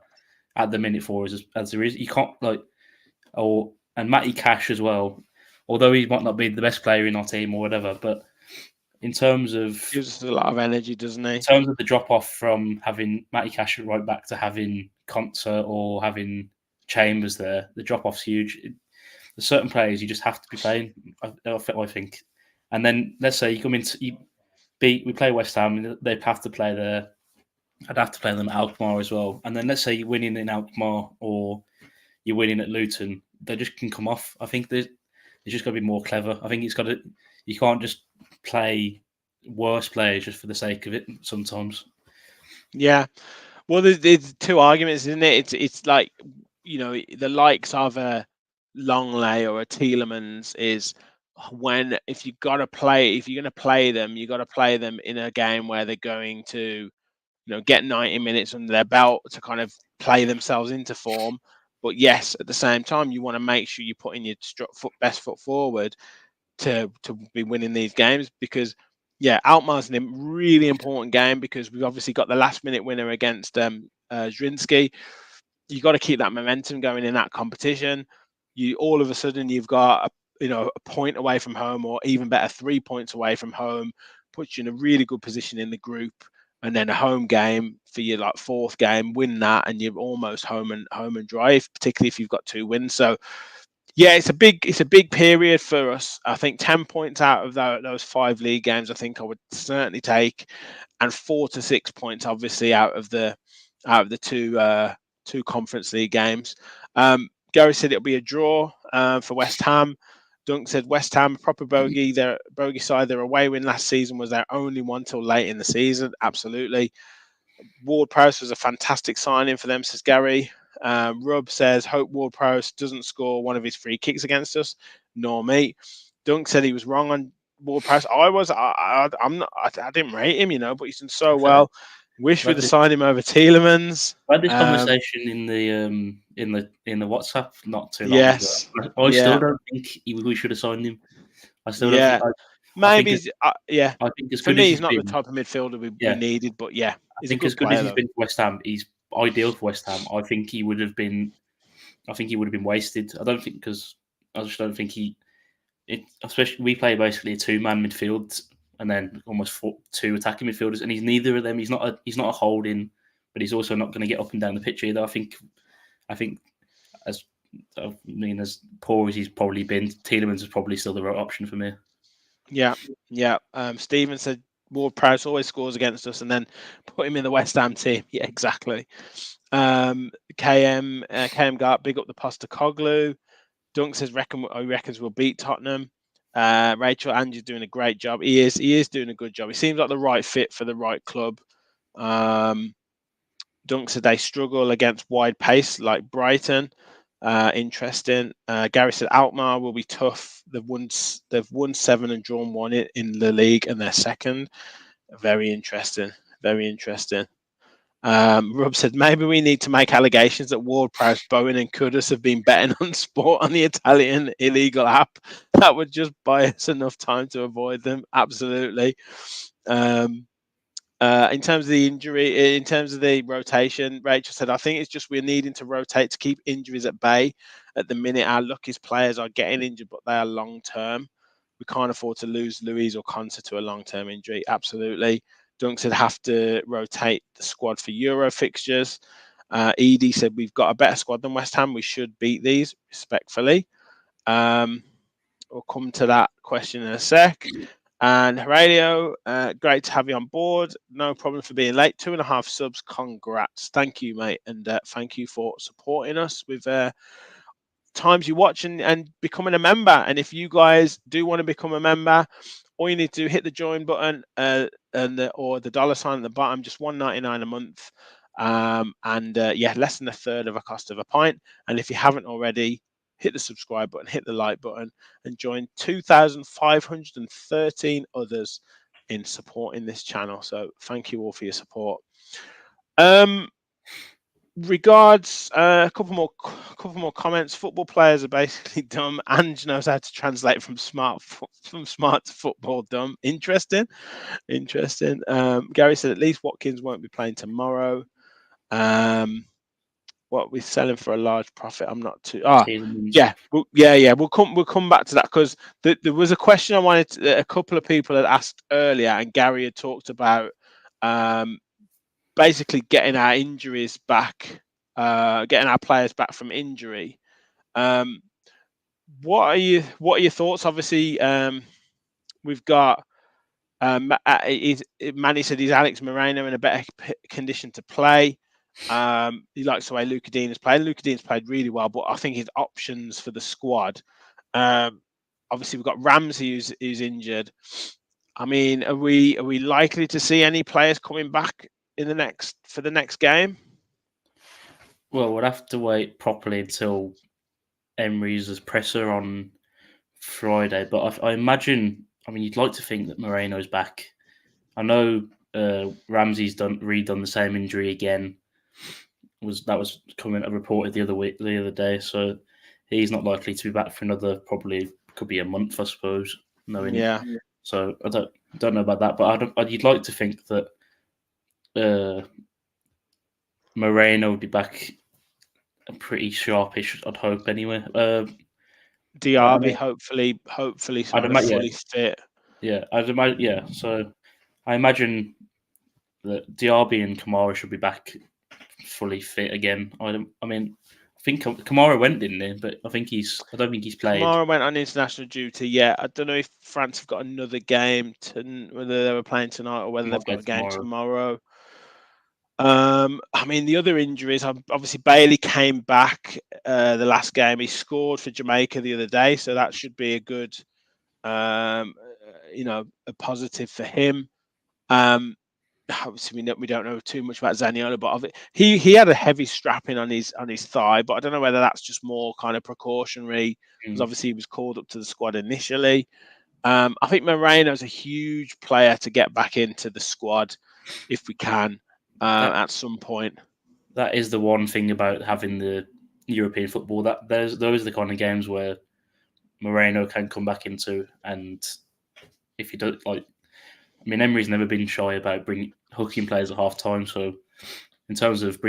at the minute for us as there is. You can't and Matty Cash as well, although he might not be the best player in our team or whatever, but in terms of gives us a lot of energy, doesn't he? In terms of the drop off from having Matty Cash right back to having Concert or having Chambers there, the drop off's huge. There's certain players you just have to be playing, I think. And then let's say you come into we play West Ham, they'd have to play there. I'd have to play them at Alkmaar as well. And then let's say you're winning in Alkmaar or you're winning at Luton, they just can come off. I think it's just got to be more clever. I think you can't just play worse players just for the sake of it sometimes. Yeah. Well, there's 2 arguments, isn't it? It's like, you know, the likes of a Longley or a Tielemans is if you're going to play them, you got to play them in a game where they're going to, you know, get 90 minutes under their belt to kind of play themselves into form. But yes, at the same time, you want to make sure you're putting your best foot forward to be winning these games, because Alkmaar's a really important game because we've obviously got the last minute winner against Zrinski. You got to keep that momentum going in that competition. You all of a sudden you've got a point away from home, or even better 3 points away from home, puts you in a really good position in the group. And then a home game for your 4th game, win that, and you're almost home and dry, particularly if you've got 2 wins. So yeah, it's a big period for us. I think 10 points out of those 5 league games, I think I would certainly take, and 4 to 6 points, obviously, out of the 2 Conference League games. Gary said it'll be a draw for West Ham. Dunk said West Ham, proper bogey. Their bogey side, their away win last season was their only one till late in the season. Absolutely. Ward-Prowse was a fantastic signing for them, says Gary. Rob says, hope Ward-Prowse doesn't score one of his free kicks against us, nor me. Dunk said he was wrong on Ward-Prowse. I didn't rate him, but he's done so well. Wish we'd have signed him over Tielemans. I had this conversation in the WhatsApp not too long ago. I still don't think we should have signed him. I still don't think. Maybe, I think as for good me, as he's not the type of midfielder we needed, but yeah, I think as good as he's been for West Ham, he's ideal for West Ham. I think he would have been wasted. I just don't think especially we play basically a 2-man midfield and then almost 2 attacking midfielders, and he's neither of them. He's not a holding, but he's also not going to get up and down the pitch either. I think as poor as he's probably been, Tielemans is probably still the right option for me. Yeah. Stephen said Ward-Prowse always scores against us, and then put him in the West Ham team. Yeah, exactly. KM Gart, big up the Postecoglou. Dunk says reckons we'll beat Tottenham. Rachel, Andrew's doing a great job. He is doing a good job. He seems like the right fit for the right club. Dunk said they struggle against wide pace like Brighton. Interesting. Gary said Alkmaar will be tough. They've won 7 and drawn 1 in the league, and they're second. Very interesting. Very interesting. Rob said maybe we need to make allegations that Ward-Prowse, Bowen, and Kudus have been betting on sport on the Italian illegal app. That would just buy us enough time to avoid them. Absolutely. In terms of the injury, in terms of the rotation, Rachel said, I think it's just we're needing to rotate to keep injuries at bay. At the minute, our luckiest players are getting injured, but they are long term. We can't afford to lose Louise or Conta to a long-term injury. Absolutely. Dunk said have to rotate the squad for Euro fixtures. Edie said we've got a better squad than West Ham. We should beat these respectfully. We'll come to that question in a sec. And Radio, great to have you on board. No problem for being late. 2.5 subs. Congrats. Thank you, mate. And thank you for supporting us with times you watch and becoming a member. And if you guys do want to become a member, all you need to do, hit the join button or the dollar sign at the bottom, just $1.99 a month. Less than a third of a cost of a pint. And if you haven't already, hit the subscribe button, hit the like button, and join 2,513 others in supporting this channel. So thank you all for your support. Regards, a couple more comments. Football players are basically dumb. Ange knows how to translate from smart to football dumb. Interesting. Gary said at least Watkins won't be playing tomorrow. What we're selling for a large profit. I'm not too. We'll come back to that because there was a question I wanted to, a couple of people had asked earlier, and Gary had talked about basically getting our injuries back, getting our players back from injury. What are your thoughts? Obviously, we've got Manny said he's Alex Moreno in a better condition to play. He likes the way Luca Dean has played. Luca Dean's played really well, but I think his options for the squad. Obviously, we've got Ramsey who's injured. I mean, are we likely to see any players coming back for the next game? Well, we'll have to wait properly until Emery's presser on Friday. But I imagine, I mean, you'd like to think that Moreno's back. I know Ramsey's redone the same injury again. That was reported the other day, so he's not likely to be back for another probably could be a month, I suppose. So I don't know about that, but you'd like to think that Moreno would be back pretty sharpish. I'd hope anyway. Diaby hopefully fully fit. Yeah, I'd imagine. Yeah, so I imagine that Diaby and Kamara should be back fully fit again. I think Kamara went, didn't he? But I don't think he's played. Kamara went on international duty. Yeah, I don't know if France have got another game whether they were playing tonight or whether they've got a game tomorrow. I mean, the other injuries, obviously Bailey came back the last game. He scored for Jamaica the other day, so that should be a good, a positive for him. Obviously, we don't know too much about Zaniolo, but he had a heavy strapping on his thigh, but I don't know whether that's just more kind of precautionary because obviously he was called up to the squad initially. I think Moreno's a huge player to get back into the squad if we can at some point. That is the one thing about having the European football, that those are the kind of games where Moreno can come back into, and if you don't Emery's never been shy about hooking players at half time. So in terms of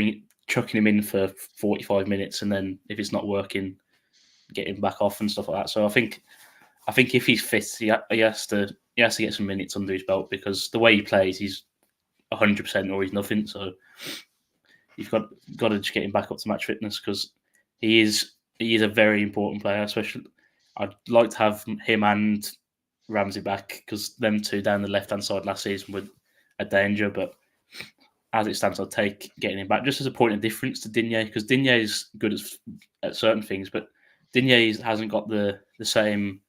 chucking him in for 45 minutes, and then if it's not working, get him back off and stuff like that. So I think if he's fit, he has to get some minutes under his belt, because the way he plays, he's 100% or he's nothing. So you've got to just get him back up to match fitness, because he is a very important player. Especially, I'd like to have him and Ramsey back, because them two down the left hand side last season were a danger. But as it stands, I'll take getting him back just as a point of difference to Digne, because Digne is good at certain things, but Digne hasn't got the same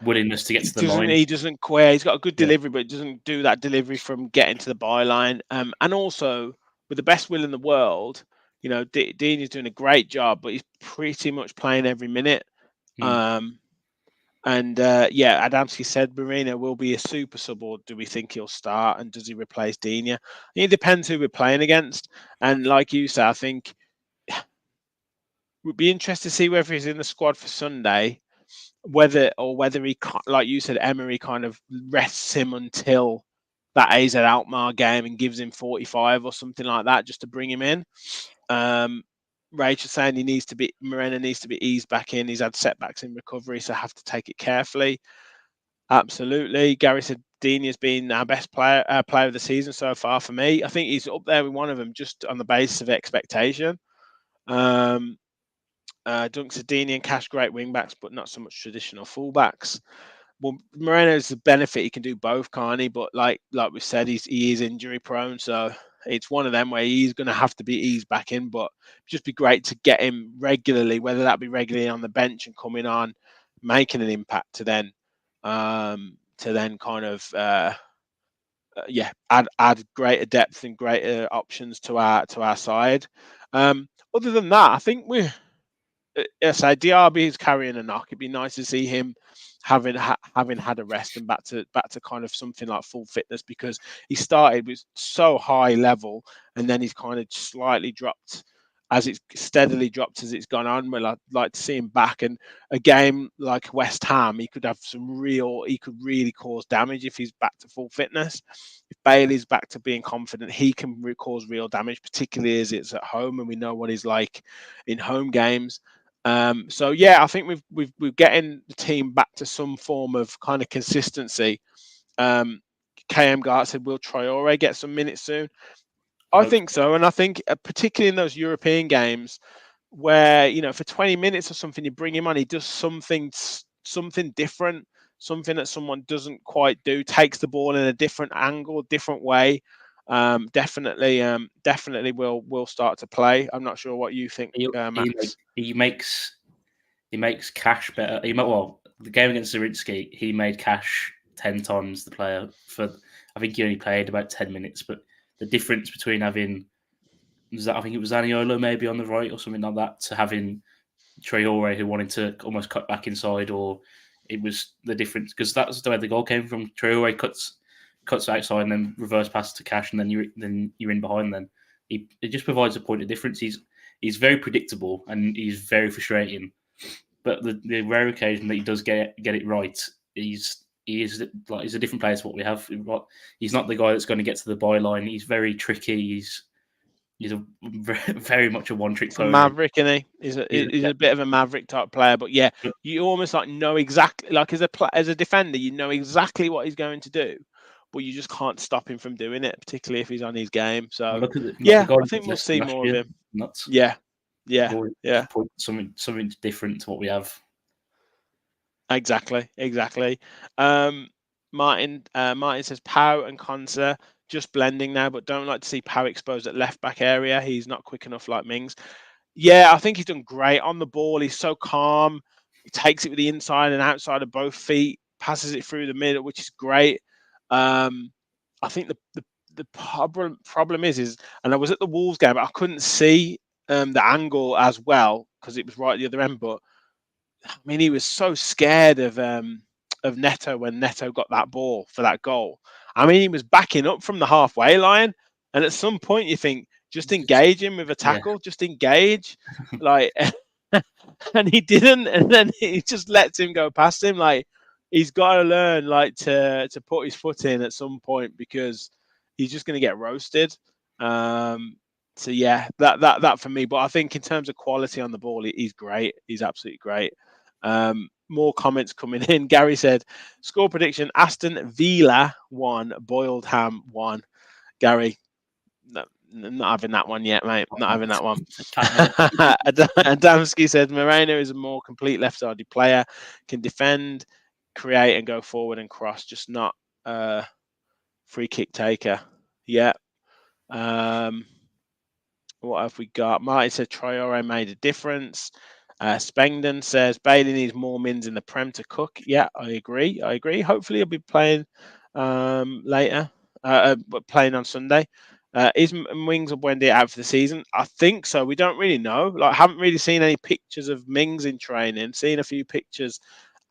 willingness to get to the line. He doesn't quit. He's got a good Yeah. delivery, but doesn't do that delivery from getting to the byline. And also with the best will in the world, you know, Dean is doing a great job, but he's pretty much playing every minute. And Adamski said Marino will be a super sub, or do we think he'll start? And does he replace Dina? It depends who we're playing against. And like you said, I think we'd be interested to see whether he's in the squad for Sunday, whether he, like you said, Emery kind of rests him until that AZ Alkmaar game and gives him 45 or something like that, just to bring him in. Rachel's saying Moreno needs to be eased back in. He's had setbacks in recovery, so have to take it carefully. Absolutely. Gary said Dini's been our best player of the season so far for me. I think he's up there with one of them just on the basis of expectation. Dunk said Dini and Cash great wing backs, but not so much traditional fullbacks. Well, Moreno's the benefit; he can do both, can't he? But like we said, he is injury prone, so it's one of them where he's going to have to be eased back in. But it'd just be great to get him regularly, whether that be regularly on the bench and coming on, making an impact to then kind of add greater depth and greater options to our side. Other than that, I think DRB is carrying a knock. It'd be nice to see him having had a rest and back to kind of something like full fitness, because he started with so high level and then he's kind of slightly dropped as it's steadily dropped as it's gone on. Well, I'd like to see him back, and a game like West Ham, he could really cause damage if he's back to full fitness. If Bailey's back to being confident, he can cause real damage, particularly as it's at home and we know what he's like in home games. I think we're getting the team back to some form of kind of consistency. KM Gart said, will Traore get some minutes soon? I think so. And I think particularly in those European games where, you know, for 20 minutes or something, you bring him on, he does something different, something that someone doesn't quite do, takes the ball in a different angle, different way. Definitely will start to play. I'm not sure what you think, Max. He makes Cash better. The game against Zarinsky, he made Cash 10 times the player. I think he only played about 10 minutes, but the difference between having, I think it was Zaniolo maybe on the right or something like that, to having Traore who wanted to almost cut back inside, or it was the difference, because that's the way the goal came from. Traore cuts outside and then reverse pass to Cash, and then you're in behind. Then it just provides a point of difference. He's very predictable and he's very frustrating, but the rare occasion that he does get it right, he's a different player to what we have. He's not the guy that's going to get to the byline. He's very tricky. He's a very much a one-trick pony. Maverick, isn't he? He's a bit of a maverick type player, but yeah, you almost like know exactly, like as a defender, you know exactly what he's going to do, but you just can't stop him from doing it, particularly if he's on his game. So I think we'll see more of him. Nuts. Yeah. Something different to what we have. Exactly. Martin says Pau and Konsa just blending now, but don't like to see Pau exposed at left back area. He's not quick enough like Mings. Yeah, I think he's done great on the ball. He's so calm. He takes it with the inside and outside of both feet, passes it through the middle, which is great. I think the problem is, and I was at the Wolves game, but I couldn't see the angle as well because it was right at the other end. But I mean, he was so scared of Neto when Neto got that ball for that goal. I mean, he was backing up from the halfway line, and at some point you think, just engage him with a tackle, just engage, like, and he didn't, and then he just lets him go past him. Like, he's got to learn, like, to put his foot in at some point, because he's just going to get roasted. So yeah, that for me. But I think in terms of quality on the ball, he's great. He's absolutely great. More comments coming in. Gary said, score prediction: Aston Villa 1, Boiled Ham 1. Gary, no, not having that one yet, mate. Not having that one. Adamski said Moreno is a more complete left-sided player, can defend, create, and go forward and cross, just not free kick taker. Yeah. What have we got? Martin said Traore made a difference. Spengden says Bailey needs more mins in the Prem to cook. Yeah, I agree. Hopefully he'll be playing later, but playing on Sunday. Is Mings or Buendia out for the season? I think so. We don't really know. Like, haven't really seen any pictures of Mings in training. Seen a few pictures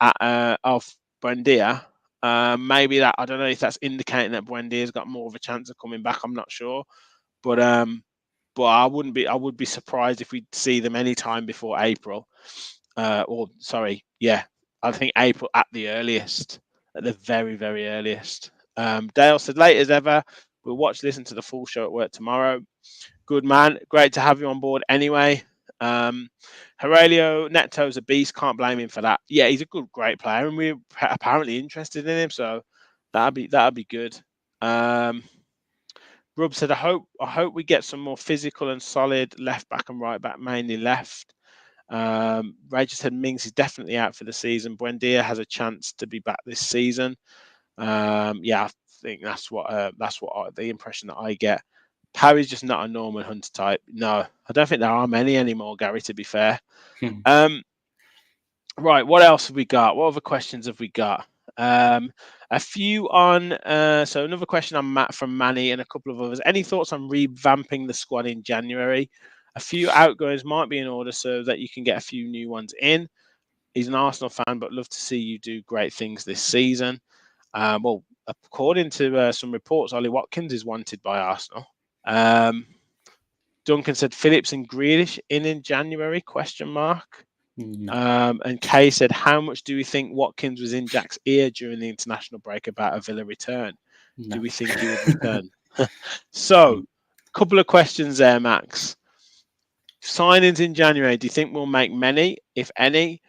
of Buendia. Maybe that, I don't know if that's indicating that Buendia's got more of a chance of coming back. I'm not sure, but I would be surprised if we see them any time before April. I think April at the earliest, at the very, very earliest. Dale said, late as ever. We'll listen to the full show at work tomorrow. Good man. Great to have you on board anyway. Aurelio Neto's a beast. Can't blame him for that. Yeah, he's a great player, and we're apparently interested in him. So that'd be good. Rub said, I hope we get some more physical and solid left back and right back, mainly left. Ray just said Mings is definitely out for the season. Buendia has a chance to be back this season. I think that's what the impression that I get. Parry's just not a Norman Hunter type. No, I don't think there are many anymore, Gary, to be fair. Right, what else have we got? What other questions have we got? A few on so another question on Matt from Manny and a couple of others. Any thoughts on revamping the squad in January? A few outgoings might be in order so that you can get a few new ones in. He's an Arsenal fan, but love to see you do great things this season. Well, according to some reports, Ollie Watkins is wanted by Arsenal. Duncan said Phillips and Grealish in January? ? No. And Kay said, how much do we think Watkins was in Jack's ear during the international break about a Villa return? No. Do we think he would return? So, a couple of questions there, Max. Signings in January, do you think we'll make many, if any?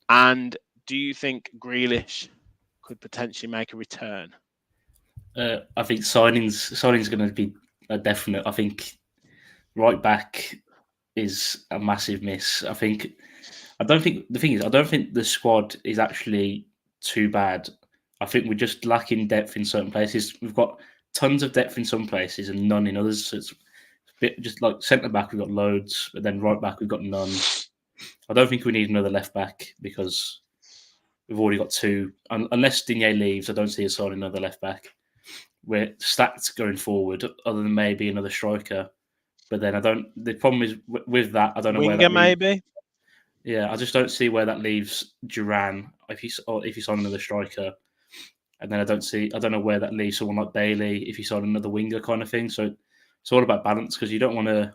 And do you think Grealish could potentially make a return? I think signing's going to be a definite. I think right back is a massive miss. I don't think the squad is actually too bad. I think we're just lacking depth in certain places. We've got tons of depth in some places and none in others. So it's a bit just like centre back, we've got loads, but then right back, we've got none. I don't think we need another left back because we've already got two. Unless Digne leaves, I don't see us signing another left back. We're stacked going forward, other than maybe another striker. But then the problem is with that, I don't know where that leaves. Maybe. Yeah, I just don't see where that leaves Duran if you sign another striker, and then I don't know where that leaves someone like Bailey if you sign another winger kind of thing. So it's all about balance because you don't want to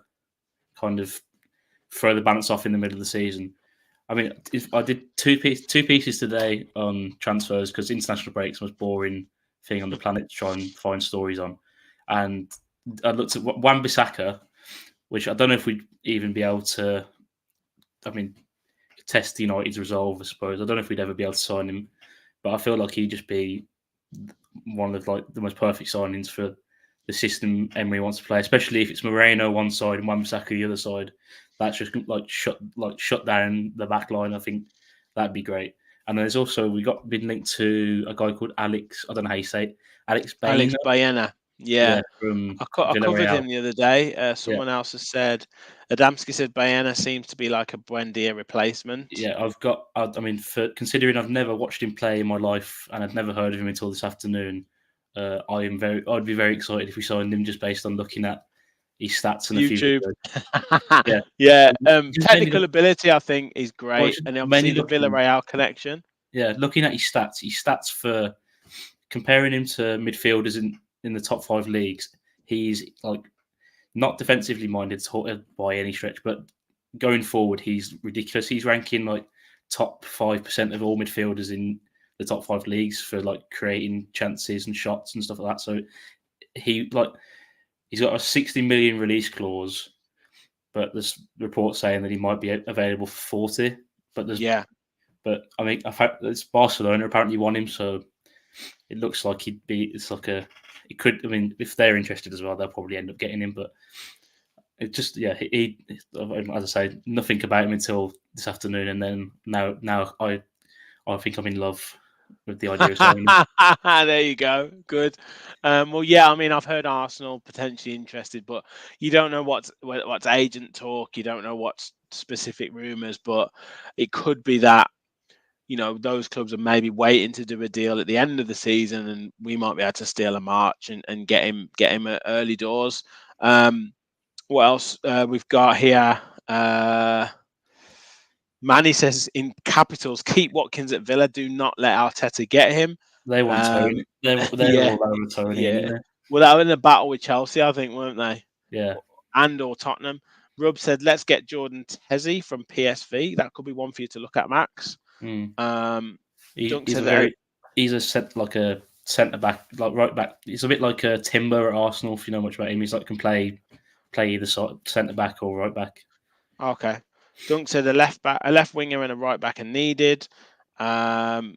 kind of throw the balance off in the middle of the season. I mean, I did two pieces today on transfers because international break's the most boring thing on the planet to try and find stories on, and I looked at Wan-Bissaka, which I don't know if we'd even be able to. I mean, test United's resolve, I suppose. I don't know if we'd ever be able to sign him, but I feel like he'd just be one of like the most perfect signings for the system Emery wants to play, especially if it's Moreno one side and Wan-Bissaka the other side. That's just shut down the back line. I think that'd be great. And there's also been linked to a guy called Alex. I don't know how you say it. Alex Baena. Yeah. from I covered him the other day. Someone else has said, Adamski said Baena seems to be like a Buendia replacement. Yeah, considering I've never watched him play in my life and I'd never heard of him until this afternoon, I'd be very excited if we signed him just based on looking at his stats and YouTube. A few videos. Technical ability, I think, is great, and obviously the Villarreal connection. Yeah, looking at his stats for comparing him to midfielders in the top 5 leagues, he's like not defensively minded by any stretch, but going forward, he's ridiculous. He's ranking like top 5% of all midfielders in the top 5 leagues for like creating chances and shots and stuff like that. So he's got a 60 million release clause, but there's reports saying that he might be available for 40. But I mean, it's Barcelona apparently want him, so it looks like he'd be. It's like it could. I mean, if they're interested as well, they'll probably end up getting him. But it just, he as I say, nothing about him until this afternoon, and then now I think I'm in love with the idea of signing. There you go. Good. Well, yeah. I mean, I've heard Arsenal potentially interested, but you don't know what's agent talk. You don't know what's specific rumours, but it could be that those clubs are maybe waiting to do a deal at the end of the season, and we might be able to steal a March and get him at early doors. What else we've got here? Manny says in capitals, keep Watkins at Villa. Do not let Arteta get him. They want Tony. They're Yeah, all over Tony yeah. anyway. Well, they were in a battle with Chelsea, I think, weren't they? Yeah. And or Tottenham. Rub said, let's get Jordan Tezzy from PSV. That could be one for you to look at, Max. He's a centre back, like right back. He's a bit like a Timber at Arsenal, if you know much about him. He's like can play either side, centre back or right back. Okay. Dunk said a left winger and a right back are needed. Edie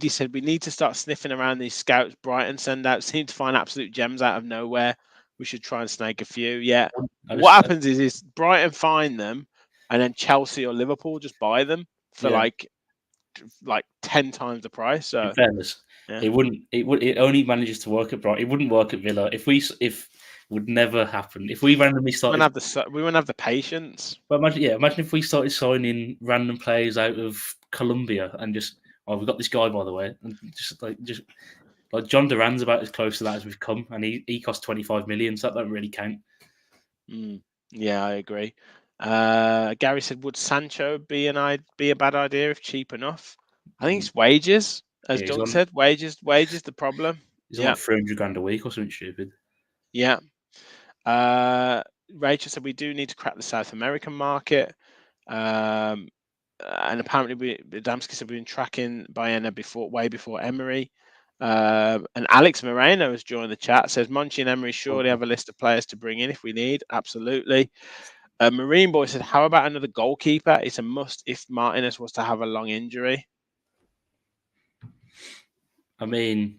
said we need to start sniffing around these scouts. Brighton send out seem to find absolute gems out of nowhere. We should try and snake a few. Yeah. What happens is Brighton find them, and then Chelsea or Liverpool just buy them for like 10 times the price. So in fairness, it only manages to work at Brighton. It wouldn't work at Villa. If would never happen. If we randomly started, we wouldn't have the patience. But imagine if we started signing random players out of Colombia and just, we've got this guy by the way, and just like John Duran's about as close to that as we've come, and he cost 25 million, so that don't really count. Yeah, I agree. Gary said, would Sancho be a bad idea if cheap enough? I think it's wages, as Doug said. Wages, the problem. He's on like 300 grand a week or something stupid. Yeah. Rachel said we do need to crack the South American market. And apparently Adamski said we've been tracking Baena way before Emery. And Alex Moreno has joined the chat, says Monchi and Emery surely have a list of players to bring in if we need. Absolutely. Marine Boy said, how about another goalkeeper? It's a must if Martinez was to have a long injury. I mean,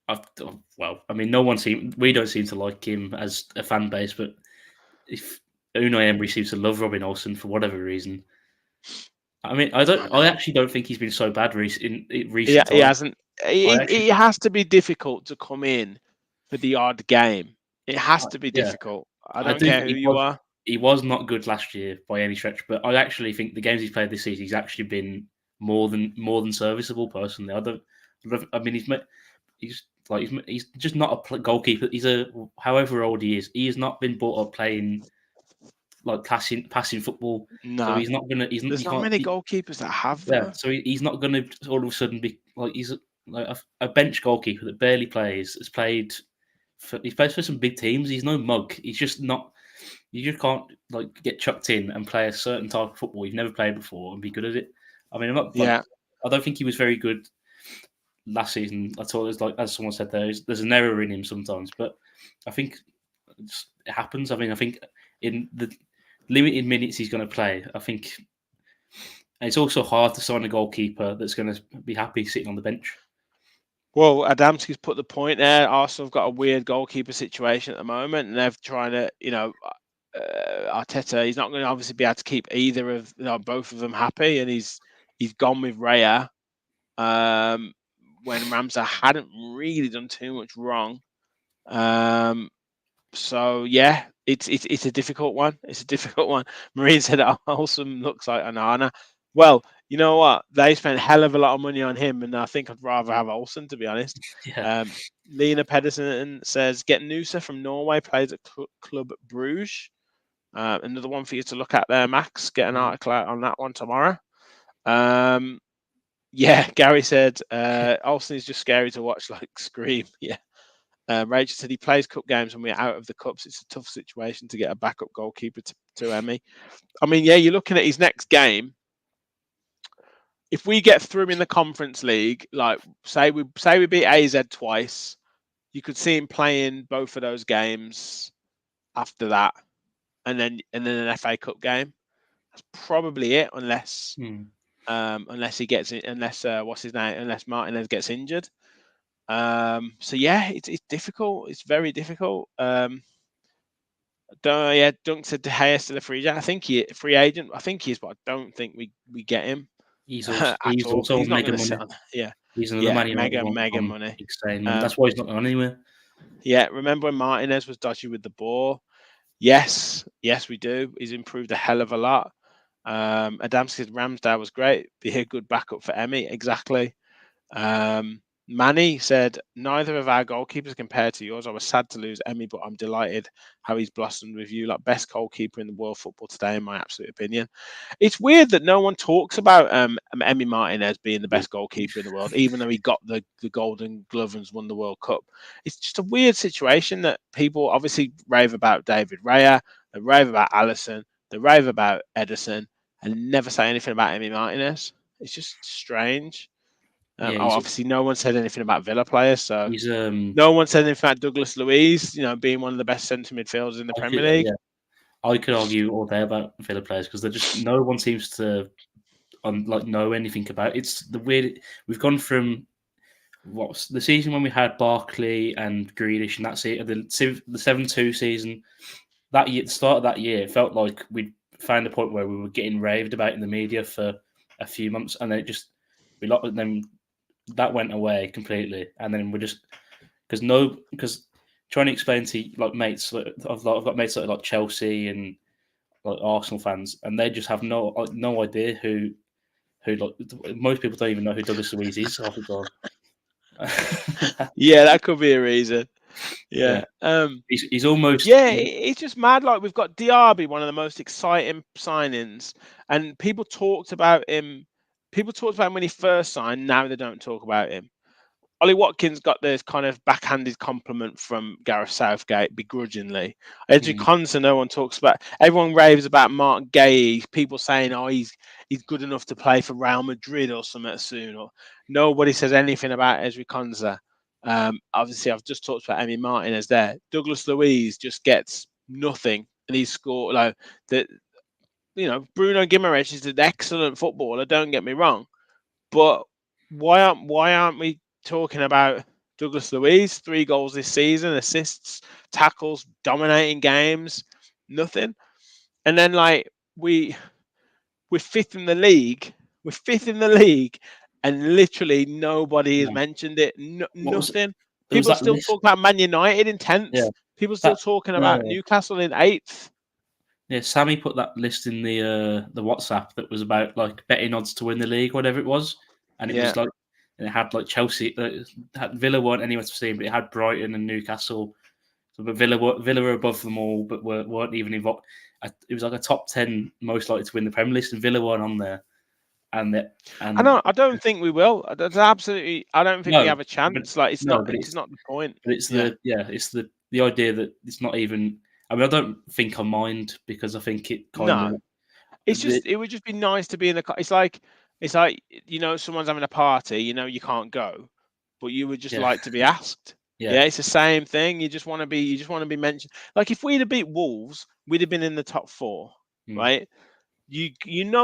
we don't seem to like him as a fan base, but if Unai Emery seems to love Robin Olsen for whatever reason. I mean, I actually don't think he's been so bad recent. Yeah, he hasn't. It has to be difficult to come in for the odd game. It has to be difficult. I don't care who you are. He was not good last year by any stretch, but I actually think the games he's played this season, he's actually been more than serviceable. Personally, he's just not a goalkeeper. However old he is, he has not been brought up playing like passing football. No, so he's not gonna. There's not many goalkeepers that have that. Yeah, so he's not gonna all of a sudden be like he's like a bench goalkeeper that barely plays. He plays for some big teams. He's no mug. He's just not. You just can't like get chucked in and play a certain type of football you've never played before and be good at it. I mean, I don't think he was very good last season. I thought it was like, as someone said, there's an error in him sometimes, but I think it happens. I mean, I think in the limited minutes he's going to play, I think it's also hard to sign a goalkeeper that's going to be happy sitting on the bench. Well, Adamski's put the point there. Arsenal have got a weird goalkeeper situation at the moment, and they're trying to, Arteta, he's not going to obviously be able to keep either of both of them happy, and he's gone with Raya when Ramsey hadn't really done too much wrong. So yeah, it's a difficult one. It's a difficult one. Marine said Olsen looks like Onana. Well, you know what? They spent a hell of a lot of money on him, and I think I'd rather have Olsen, to be honest. Yeah. Lena Pedersen says, get Nusa from Norway, plays at Club Bruges. Another one for you to look at there, Max. Get an article out on that one tomorrow. Yeah, Gary said, Olsen is just scary to watch, like Scream. Yeah. Rachel said he plays cup games when we're out of the cups. It's a tough situation to get a backup goalkeeper to Emmy. I mean, yeah, you're looking at his next game. If we get through in the Conference League, like say we beat AZ twice, you could see him playing both of those games after that, and then an FA Cup game. That's probably it, unless he gets it, unless unless Martinez gets injured. So yeah, it's difficult. It's very difficult. Dunk said De Gea still a free agent. I think free agent. I think he is, but I don't think we get him. He's also at all. on He's not mega going to money. sit on. Yeah, He's another yeah, Man United one mega on money. insane money. That's why he's not going anywhere. Yeah, remember when Martinez was dodgy with the ball? Yes, we do. He's improved a hell of a lot. Adamski Ramsdale was great. Be a good backup for Emmy. Exactly. Manny said, neither of our goalkeepers compared to yours. I was sad to lose Emmy, but I'm delighted how he's blossomed with you. Like, best goalkeeper in the world football today, in my absolute opinion. It's weird that no one talks about Emmy Martinez being the best goalkeeper in the world, even though he got the Golden Glove and won the World Cup. It's just a weird situation that people obviously rave about David Raya, they rave about Alisson, they rave about Edison, and never say anything about Emmy Martinez. It's just strange. Yeah, Obviously, no one said anything about Villa players, so he's no one said anything about Douglas Luiz, being one of the best centre midfielders in the Premier League. Yeah, I could argue all day about Villa players because they're just no one seems to know anything about. It's the weird. We've gone from what's the season when we had Barkley and Grealish, and that's it. The 7-2 season that year, the start of that year, it felt like we'd found a point where we were getting raved about in the media for a few months, and then then that went away completely, and then we're just because trying to explain to like mates, I've got mates like Chelsea and like Arsenal fans, and they just have no idea who like most people don't even know who Douglas Luiz is half the time. Yeah, that could be a reason. Yeah. He's almost. Yeah, it's just mad. Like, we've got Diaby, one of the most exciting signings, and people talked about him. People talked about him when he first signed. Now they don't talk about him. Ollie Watkins got this kind of backhanded compliment from Gareth Southgate begrudgingly. Ezri Konsa, no one talks about. Everyone raves about Mark Gay. People saying, "Oh, he's good enough to play for Real Madrid or something soon." Or nobody says anything about Ezri Konsa. Obviously, I've just talked about Emmy Martinez there. Douglas Luiz just gets nothing, and he's scored like that. Bruno Guimaraes is an excellent footballer. Don't get me wrong, but why aren't we talking about Douglas Luiz? 3 goals this season, assists, tackles, dominating games, nothing. And then we're 5th in the league. We're 5th in the league, and literally nobody has mentioned it. Nothing. People still talk about Man United in 10th. Yeah. People still talking about Newcastle in 8th. Yeah, Sammy put that list in the WhatsApp that was about like betting odds to win the league, whatever it was, and it was like, and it had like Chelsea, Villa weren't anywhere to see, but it had Brighton and Newcastle. So, but Villa were above them all, but weren't even involved. It was like a top 10 most likely to win the Premier League, and Villa weren't on there. I don't think we will. That's absolutely. I don't think we have a chance. It's not the point. But it's it's the idea that it's not even. I mean, I don't think I mind because I think it kind of. It's just. It would just be nice to be in the. It's like someone's having a party. You can't go, but you would just like to be asked. Yeah, it's the same thing. You just want to be mentioned. Like, if we'd have beat Wolves, we'd have been in the top 4, right?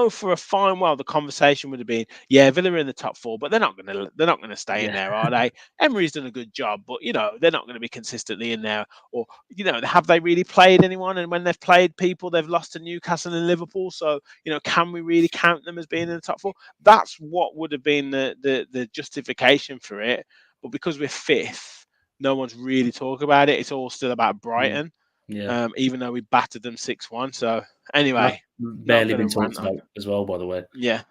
For a fine while the conversation would have been, Villa are in the top 4, but they're not gonna stay in there, are they? Emery's done a good job, but they're not going to be consistently in there. Or have they really played anyone? And when they've played people, they've lost to Newcastle and Liverpool. So can we really count them as being in the top 4? That's what would have been the justification for it. But because we're 5th, no one's really talking about it. It's all still about Brighton. Yeah. Even though we battered them 6-1. So anyway, barely been talked about as well, by the way. Yeah.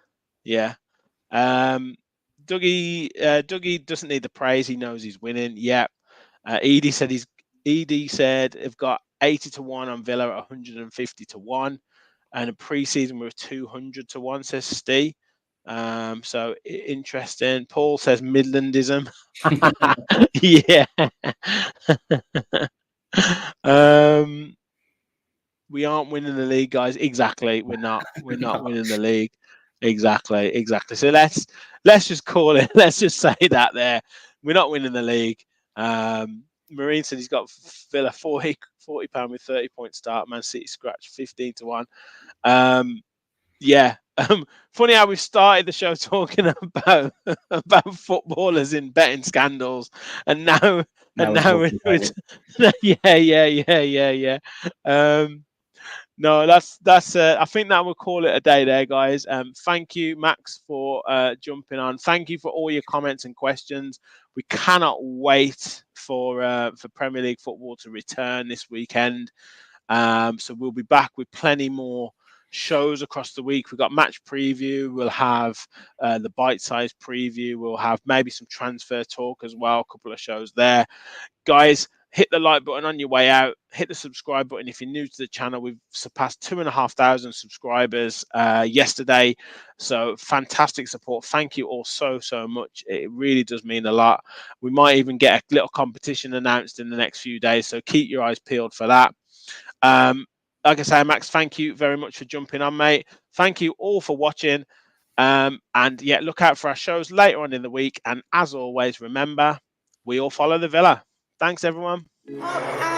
Dougie doesn't need the praise. He knows he's winning. Yeah. Edie said they've got 80-1 on Villa at 150-1, and a pre-season we're 200-1. Says Steve. So interesting. Paul says Midlandism. Yeah. We aren't winning the league, guys. Exactly. We're not winning the league. Exactly. So let's just call it. Let's just say that there. We're not winning the league. Marine said he's got Villa £40 with 30 points start. Man City scratch 15-1. Yeah. Funny how we started the show talking about footballers in betting scandals, and now we're yeah. No, that's. I think that will call it a day there, guys. Thank you, Max, for jumping on. Thank you for all your comments and questions. We cannot wait for Premier League football to return this weekend. So we'll be back with plenty more shows across the week. We've got match preview. We'll have the bite-sized preview. We'll have maybe some transfer talk as well. A couple of shows there, guys. Hit the like button on your way out. Hit the subscribe button if you're new to the channel. We've surpassed 2,500 subscribers yesterday. So fantastic support. Thank you all so much. It really does mean a lot. We might even get a little competition announced in the next few days. So keep your eyes peeled for that. Like I say, Max, thank you very much for jumping on, mate. Thank you all for watching. And yeah, look out for our shows later on in the week. And as always, remember, we all follow the Villa. Thanks, everyone. Up